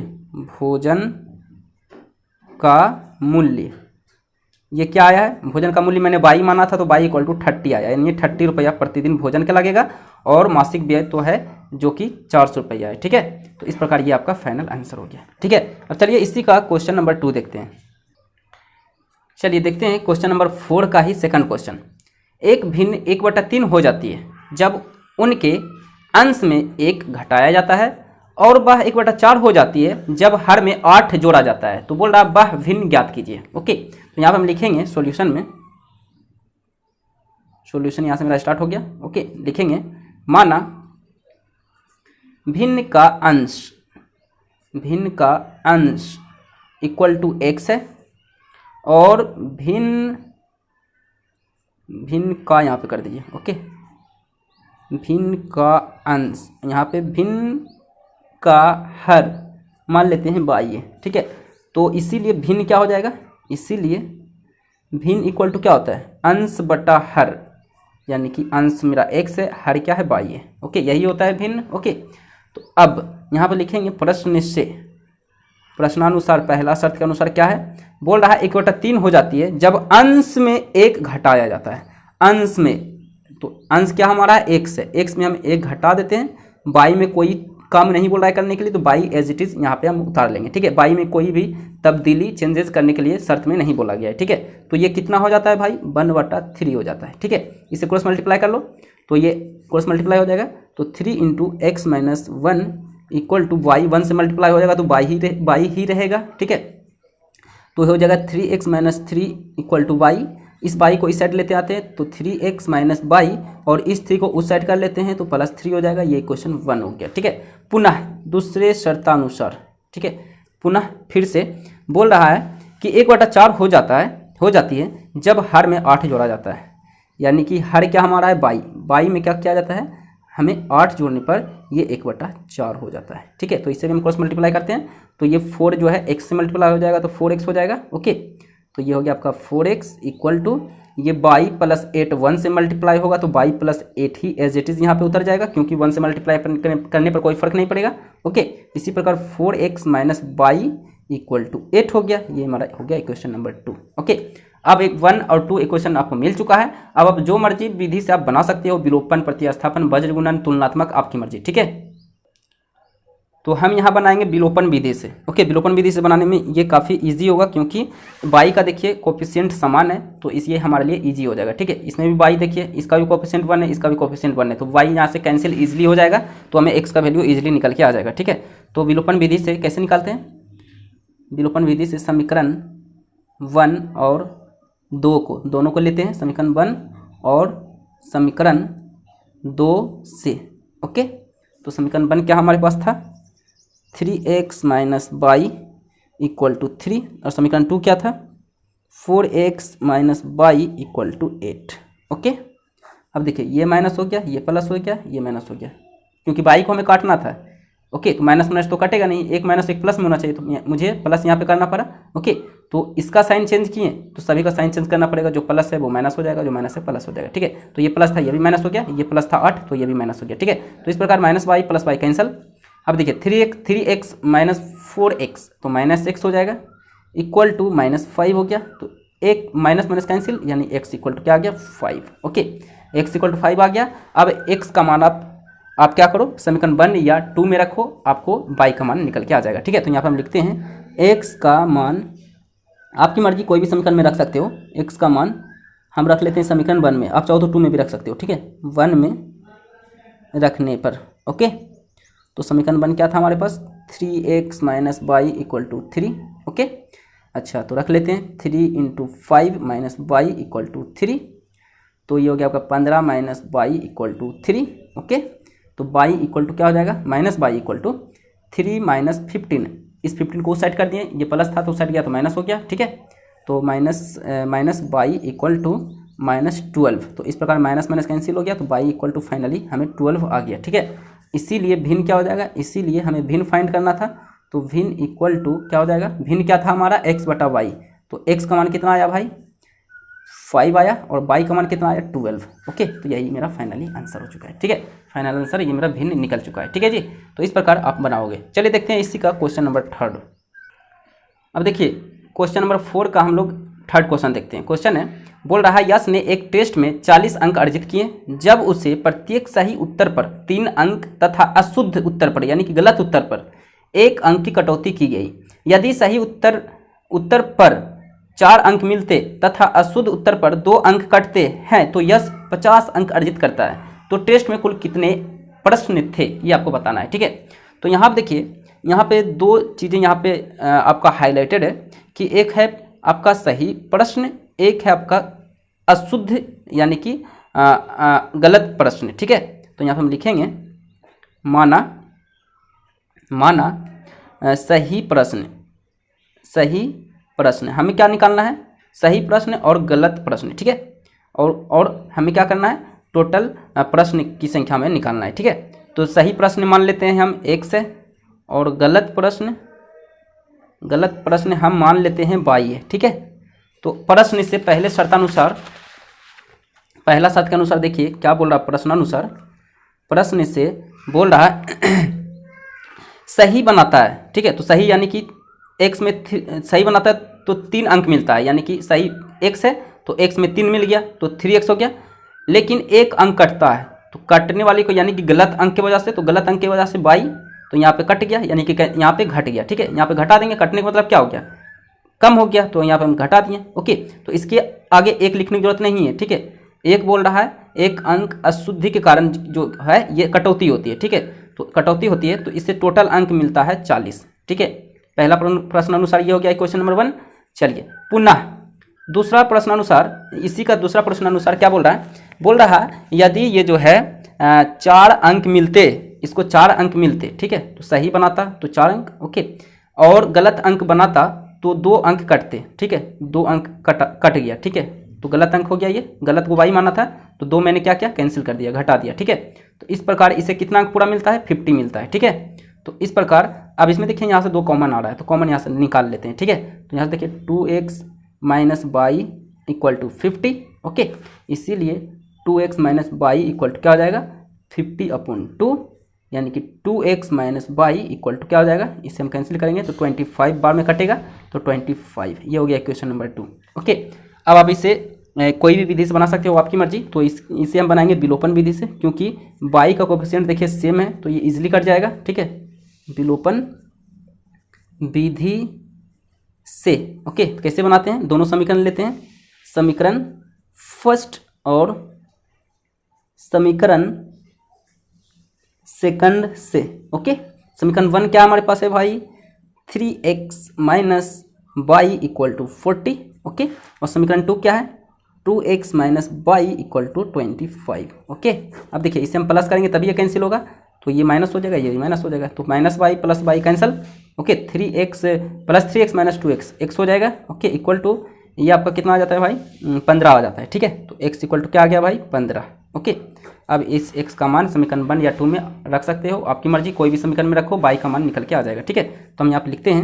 ये क्या आया है, भोजन का मूल्य मैंने y माना था, तो y इक्वल टू 30 आया, यानी 30 रुपया प्रतिदिन भोजन का लगेगा, और मासिक व्यय तो है जो कि 400 रुपया है, ठीक है। तो इस प्रकार ये आपका फाइनल आंसर हो गया, ठीक है। अब चलिए इसी का क्वेश्चन नंबर 2 देखते हैं। चलिए देखते हैं क्वेश्चन नंबर 4 का ही सेकंड क्वेश्चन। एक भिन्न 1/3 हो जाती है जब उनके अंश में 1 घटाया जाता है, और वह 1/4 हो जाती है जब हर में 8 जोड़ा जाता है। तो बोल रहा है वह भिन्न ज्ञात कीजिए, ओके। तो यहाँ पर हम लिखेंगे सॉल्यूशन में, सॉल्यूशन यहाँ से मेरा स्टार्ट हो गया, ओके। लिखेंगे माना भिन्न का अंश इक्वल टू x है, और भिन्न का यहाँ पे कर दीजिए, ओके। भिन्न का अंश, यहाँ पे भिन्न का हर मान लेते हैं y है, ठीक है। तो इसीलिए भिन्न क्या हो जाएगा, इसीलिए भिन्न इक्वल टू क्या होता है, अंश बटा हर, यानी कि अंश मेरा x है, हर क्या है, y है, ओके। यही होता है भिन्न, ओके। तो अब यहाँ पे लिखेंगे प्रश्न से, प्रश्नानुसार पहला शर्त के अनुसार क्या है, बोल रहा है 1/3 हो जाती है जब अंश में 1 घटाया जाता है, अंश में, तो अंश क्या हमारा है, x है, x में हम 1 घटा देते हैं, y में कोई काम नहीं बोल रहा है करने के लिए, तो y एज इट इज यहाँ पे हम उतार लेंगे, ठीक है। y में कोई भी तब्दीली चेंजेस करने के लिए शर्त में नहीं बोला गया है, ठीक है। तो ये कितना हो जाता है भाई, 1/3 हो जाता है, ठीक है। इसे क्रॉस मल्टीप्लाई कर लो, तो ये क्रॉस मल्टीप्लाई हो जाएगा, तो 3 into x minus 1 equal to y, 1 से मल्टीप्लाई हो जाएगा तो y ही रहेगा, ठीक है। तो हो जाएगा 3x minus 3 equal to y, इस y को इस साइड लेते आते हैं तो 3x माइनस y, और इस 3 को उस साइड कर लेते हैं तो +3 हो जाएगा। ये क्वेश्चन 1 हो गया, ठीक है। पुनः दूसरे शर्तानुसार, ठीक है, पुनः फिर से बोल रहा है कि 1/4 हो जाती है जब हर में 8 जोड़ा जाता है, यानी कि हर क्या हमारा है, y में क्या किया जाता है, हमें 8 जोड़ने पर ये 1/4 हो जाता है, ठीक है। तो इससे भी हम क्रॉस मल्टीप्लाई करते हैं, तो ये 4 जो है x से मल्टीप्लाई हो जाएगा तो 4x हो जाएगा, ओके। तो ये हो गया आपका 4x इक्वल टू ये y प्लस 8 1 से मल्टीप्लाई होगा तो y प्लस 8 ही एज इट इज़ यहाँ पे उतर जाएगा, क्योंकि 1 से मल्टीप्लाई करने पर कोई फर्क नहीं पड़ेगा। ओके, इसी प्रकार 4x minus y equal to 8 हो गया। ये हमारा हो गया इक्वेशन नंबर 2। ओके, अब एक 1 और 2 इक्वेशन आपको मिल चुका है। अब आप जो मर्जी विधि से आप बना सकते हो, विलोपन, प्रतिस्थापन, वज्र गुणन, तुलनात्मक, आपकी मर्जी। ठीक है, तो हम यहाँ बनाएंगे विलोपन विधि से। ओके, विलोपन विधि से बनाने में ये काफ़ी इजी होगा, क्योंकि y का देखिए कोफिशिएंट समान है, तो इसलिए हमारे लिए इजी हो जाएगा। ठीक है, इसमें भी y देखिए, इसका भी कोफिशिएंट 1 है, इसका भी कोफिशिएंट 1 है, तो y यहाँ से कैंसिल इजीली हो जाएगा, तो हमें x का वैल्यू इजीली निकल के आ जाएगा। ठीक है, तो विलोपन विधि से कैसे निकालते हैं? विलोपन विधि से समीकरण 1 और 2 को, दोनों को लेते हैं, समीकरण 1 और समीकरण 2 से। ओके, तो समीकरण 1 क्या हमारे पास था? 3x minus y equal to 3, और समीकरण 2 क्या था? 4x minus y equal to 8। Okay, अब देखिए ये माइनस हो गया, ये प्लस हो गया, ये माइनस हो गया, क्योंकि y को हमें काटना था। ओके, तो माइनस माइनस तो कटेगा नहीं, एक माइनस एक प्लस में होना चाहिए, तो मुझे प्लस यहाँ पे करना पड़ा। ओके, तो इसका साइन चेंज किए तो सभी का साइन चेंज करना पड़ेगा, जो प्लस है वो माइनस हो जाएगा, जो माइनस है प्लस हो जाएगा। ठीक है, तो ये प्लस था, ये भी माइनस हो गया, ये प्लस था 8, तो ये भी माइनस हो गया। ठीक है, तो इस प्रकार minus y plus y cancel. अब देखिए 3x माइनस 4x, तो माइनस x हो जाएगा, इक्वल टू माइनस 5 हो गया, तो एक माइनस माइनस कैंसिल, यानी x इक्वल टू क्या आ गया? 5। ओके, x इक्वल टू 5 आ गया। अब x का मान आप क्या करो, समीकरण 1 या 2 में रखो, आपको y का मान निकल के आ जाएगा। ठीक है, तो यहाँ पर हम लिखते हैं x का मान, आपकी मर्जी कोई भी समीकरण में रख सकते हो, x का मान हम रख लेते हैं समीकरण 1 में, आप चाहो तो 2 में भी रख सकते हो। ठीक है, 1 में रखने पर। ओके, तो समीकरण 1 क्या था हमारे पास? 3x minus y equal to 3। Okay, अच्छा तो रख लेते हैं 3 into 5 minus y equal to 3, तो ये हो गया आपका 15 minus y equal to 3। Okay, तो वाई इक्वल टू क्या हो जाएगा? Minus y equal to 3 minus 15, इस 15 को उस साइड कर दिए, ये प्लस था तो उस साइड गया तो माइनस हो गया। ठीक है, तो minus y equal to minus 12, तो इस प्रकार माइनस माइनस कैंसिल हो गया, तो वाई इक्वल टू फाइनली हमें 12 आ गया। ठीक है, इसीलिए भिन्न क्या हो जाएगा? इसीलिए हमें भिन्न फाइंड करना था, तो भिन्न इक्वल टू क्या हो जाएगा? भिन्न क्या था हमारा? x बटा वाई, तो x का मान कितना आया भाई? 5 आया, और y का मान कितना आया? 12। ओके, तो यही मेरा फाइनली आंसर हो चुका है। ठीक है, फाइनल आंसर ये मेरा भिन्न निकल चुका है। ठीक है जी, तो इस प्रकार आप बनाओगे। चलिए देखते हैं इसी का क्वेश्चन नंबर 3। अब देखिए क्वेश्चन नंबर 4 का हम लोग 3rd क्वेश्चन देखते हैं। क्वेश्चन है, बोल रहा है यश ने एक टेस्ट में 40 अंक अर्जित किए जब उसे प्रत्येक सही उत्तर पर 3 अंक तथा अशुद्ध उत्तर पर, यानी कि गलत उत्तर पर 1 अंक की कटौती की गई। यदि सही उत्तर पर 4 अंक मिलते तथा अशुद्ध उत्तर पर 2 अंक कटते हैं तो यश 50 अंक अर्जित करता है। तो टेस्ट में कुल कितने प्रश्न थे, ये आपको बताना है। ठीक है, तो यहाँ पर देखिए, यहाँ पे 2 चीज़ें यहाँ पे आपका हाईलाइटेड है कि एक है आपका सही प्रश्न, एक है आपका अशुद्ध यानी कि गलत प्रश्न। ठीक है, तो यहाँ पे हम लिखेंगे माना सही प्रश्न हमें क्या निकालना है? सही प्रश्न और गलत प्रश्न। ठीक है, और हमें क्या करना है? टोटल प्रश्न की संख्या में निकालना है। ठीक है, तो सही प्रश्न मान लेते हैं हम 1 से, और गलत प्रश्न हम मान लेते हैं 22 है। ठीक है, तो प्रश्न से पहले शर्तानुसार, पहला शर्त के अनुसार देखिए क्या बोल रहा है प्रश्नानुसार। प्रश्न से बोल रहा है सही बनाता है। ठीक है, तो सही यानी कि x में सही बनाता है तो 3 अंक मिलता है, यानी कि सही x है तो x में 3 मिल गया तो 3x हो गया। लेकिन 1 अंक कटता है, तो कटने वाले को यानी कि गलत अंक की वजह से, तो गलत अंक की वजह से 22, तो यहाँ पे कट गया, यानी कि यहाँ पे घट गया। ठीक है, यहाँ पे घटा देंगे, कटने का मतलब क्या हो गया? कम हो गया, तो यहाँ पे हम घटा दिए। ओके, तो इसके आगे 1 लिखने की जरूरत नहीं है। ठीक है, 1 बोल रहा है 1 अंक अशुद्धि के कारण जो है ये कटौती होती है। ठीक है, तो कटौती होती है तो इससे टोटल अंक मिलता है 40। ठीक है, पहला प्रश्न अनुसार ये हो गया क्वेश्चन नंबर 1। चलिए पुनः दूसरा प्रश्न अनुसार, इसी का दूसरा प्रश्न अनुसार क्या बोल रहा है? बोल रहा है यदि ये जो है 4 अंक मिलते, इसको 4 अंक मिलते, ठीक है, तो सही बनाता तो 4 अंक, ओके, और गलत अंक बनाता तो 2 अंक कटते। ठीक है, 2 अंक कट गया। ठीक है, तो गलत अंक हो गया, ये गलत को वाई माना था तो 2 मैंने क्या किया? कैंसिल कर दिया, घटा दिया। ठीक है, तो इस प्रकार इसे कितना अंक पूरा मिलता है? 50 मिलता है। ठीक है, तो इस प्रकार अब इसमें देखिए यहाँ से 2 कॉमन आ रहा है, तो कॉमन यहाँ से निकाल लेते हैं। ठीक है, तो यहाँ से देखिए 2x minus y equal to 50। Okay, इसीलिए 2x minus y equal to क्या हो जाएगा 50/2, यानी कि 2x minus y equal to क्या हो जाएगा, इसे हम कैंसिल करेंगे तो 25 बार में कटेगा तो 25। ये हो गया इक्वेशन नंबर 2। ओके, अब आप इसे कोई भी विधि से बना सकते हो, आपकी मर्जी। तो इसे हम बनाएंगे विलोपन विधि से, क्योंकि y का कोएफिशिएंट देखिए सेम है तो ये इजीली कट जाएगा। ठीक है, विलोपन विधि से। ओके, कैसे बनाते हैं, दोनों समीकरण लेते हैं, समीकरण फर्स्ट और समीकरण सेकंड से। ओके, समीकरण 1 क्या हमारे पास है भाई, 3x minus y equal to 40। Okay, और समीकरण 2 क्या है, 2x minus y equal to 25। Okay, अब देखिए इसे हम प्लस करेंगे तभी ये कैंसिल होगा, तो ये माइनस हो जाएगा, ये माइनस हो जाएगा, तो minus y plus y cancel. Okay, 3x plus 3x minus 2x x हो जाएगा। ओके, इक्वल टू ये आपका कितना आ जाता है भाई 15 आ जाता है। ठीक है, तो x इक्वल टू क्या आ गया भाई 15। ओके, अब इस x का मान समीकरण 1 या 2 में रख सकते हो, आपकी मर्जी, कोई भी समीकरण में रखो, y का मान निकल के आ जाएगा। ठीक है, तो हम यहाँ पे लिखते हैं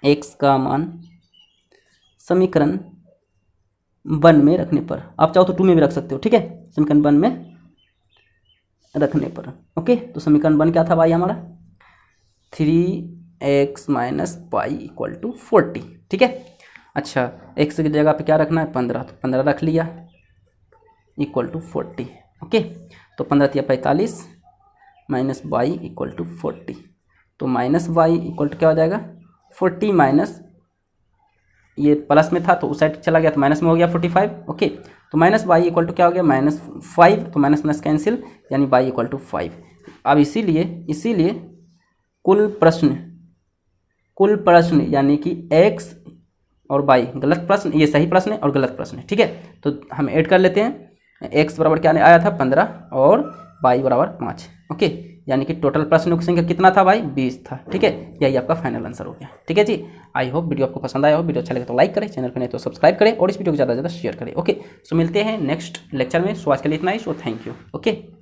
x का मान समीकरण 1 में रखने पर, आप चाहो तो 2 में भी रख सकते हो। ठीक है, समीकरण 1 में रखने पर। ओके, तो समीकरण 1 क्या था भाई हमारा, 3x minus y equal to 40। ठीक है, अच्छा x की जगह पे क्या रखना है 15, तो 15 रख लिया इक्वल टू 40। ओके, तो 15 या 45 माइनस वाई इक्वल टू 40, तो माइनस वाई इक्वल टू क्या हो जाएगा 40 माइनस, ये प्लस में था तो उस साइड चला गया तो माइनस में हो गया 45। ओके, तो माइनस वाई इक्वल टू क्या हो गया -5, तो माइनस माइनस कैंसिल, यानी वाई इक्वल टू 5। अब इसीलिए कुल प्रश्न यानी कि x और y गलत प्रश्न, ये सही प्रश्न है और गलत प्रश्न है। ठीक है, तो हम ऐड कर लेते हैं, x बराबर क्या आया था 15 और y बराबर 5। ओके, यानी कि टोटल प्रश्नों की संख्या कितना था भाई 20 था। ठीक है, यही आपका फाइनल आंसर हो गया। ठीक है जी, आई होप वीडियो आपको पसंद आया हो, वीडियो अच्छा लगे तो लाइक करें, चैनल पर नहीं तो सब्सक्राइब करें और इस वीडियो को ज़्यादा से ज़्यादा शेयर करें। ओके, सो मिलते हैं नेक्स्ट लेक्चर में। सो आज के लिए इतना ही, सो थैंक यू। ओके।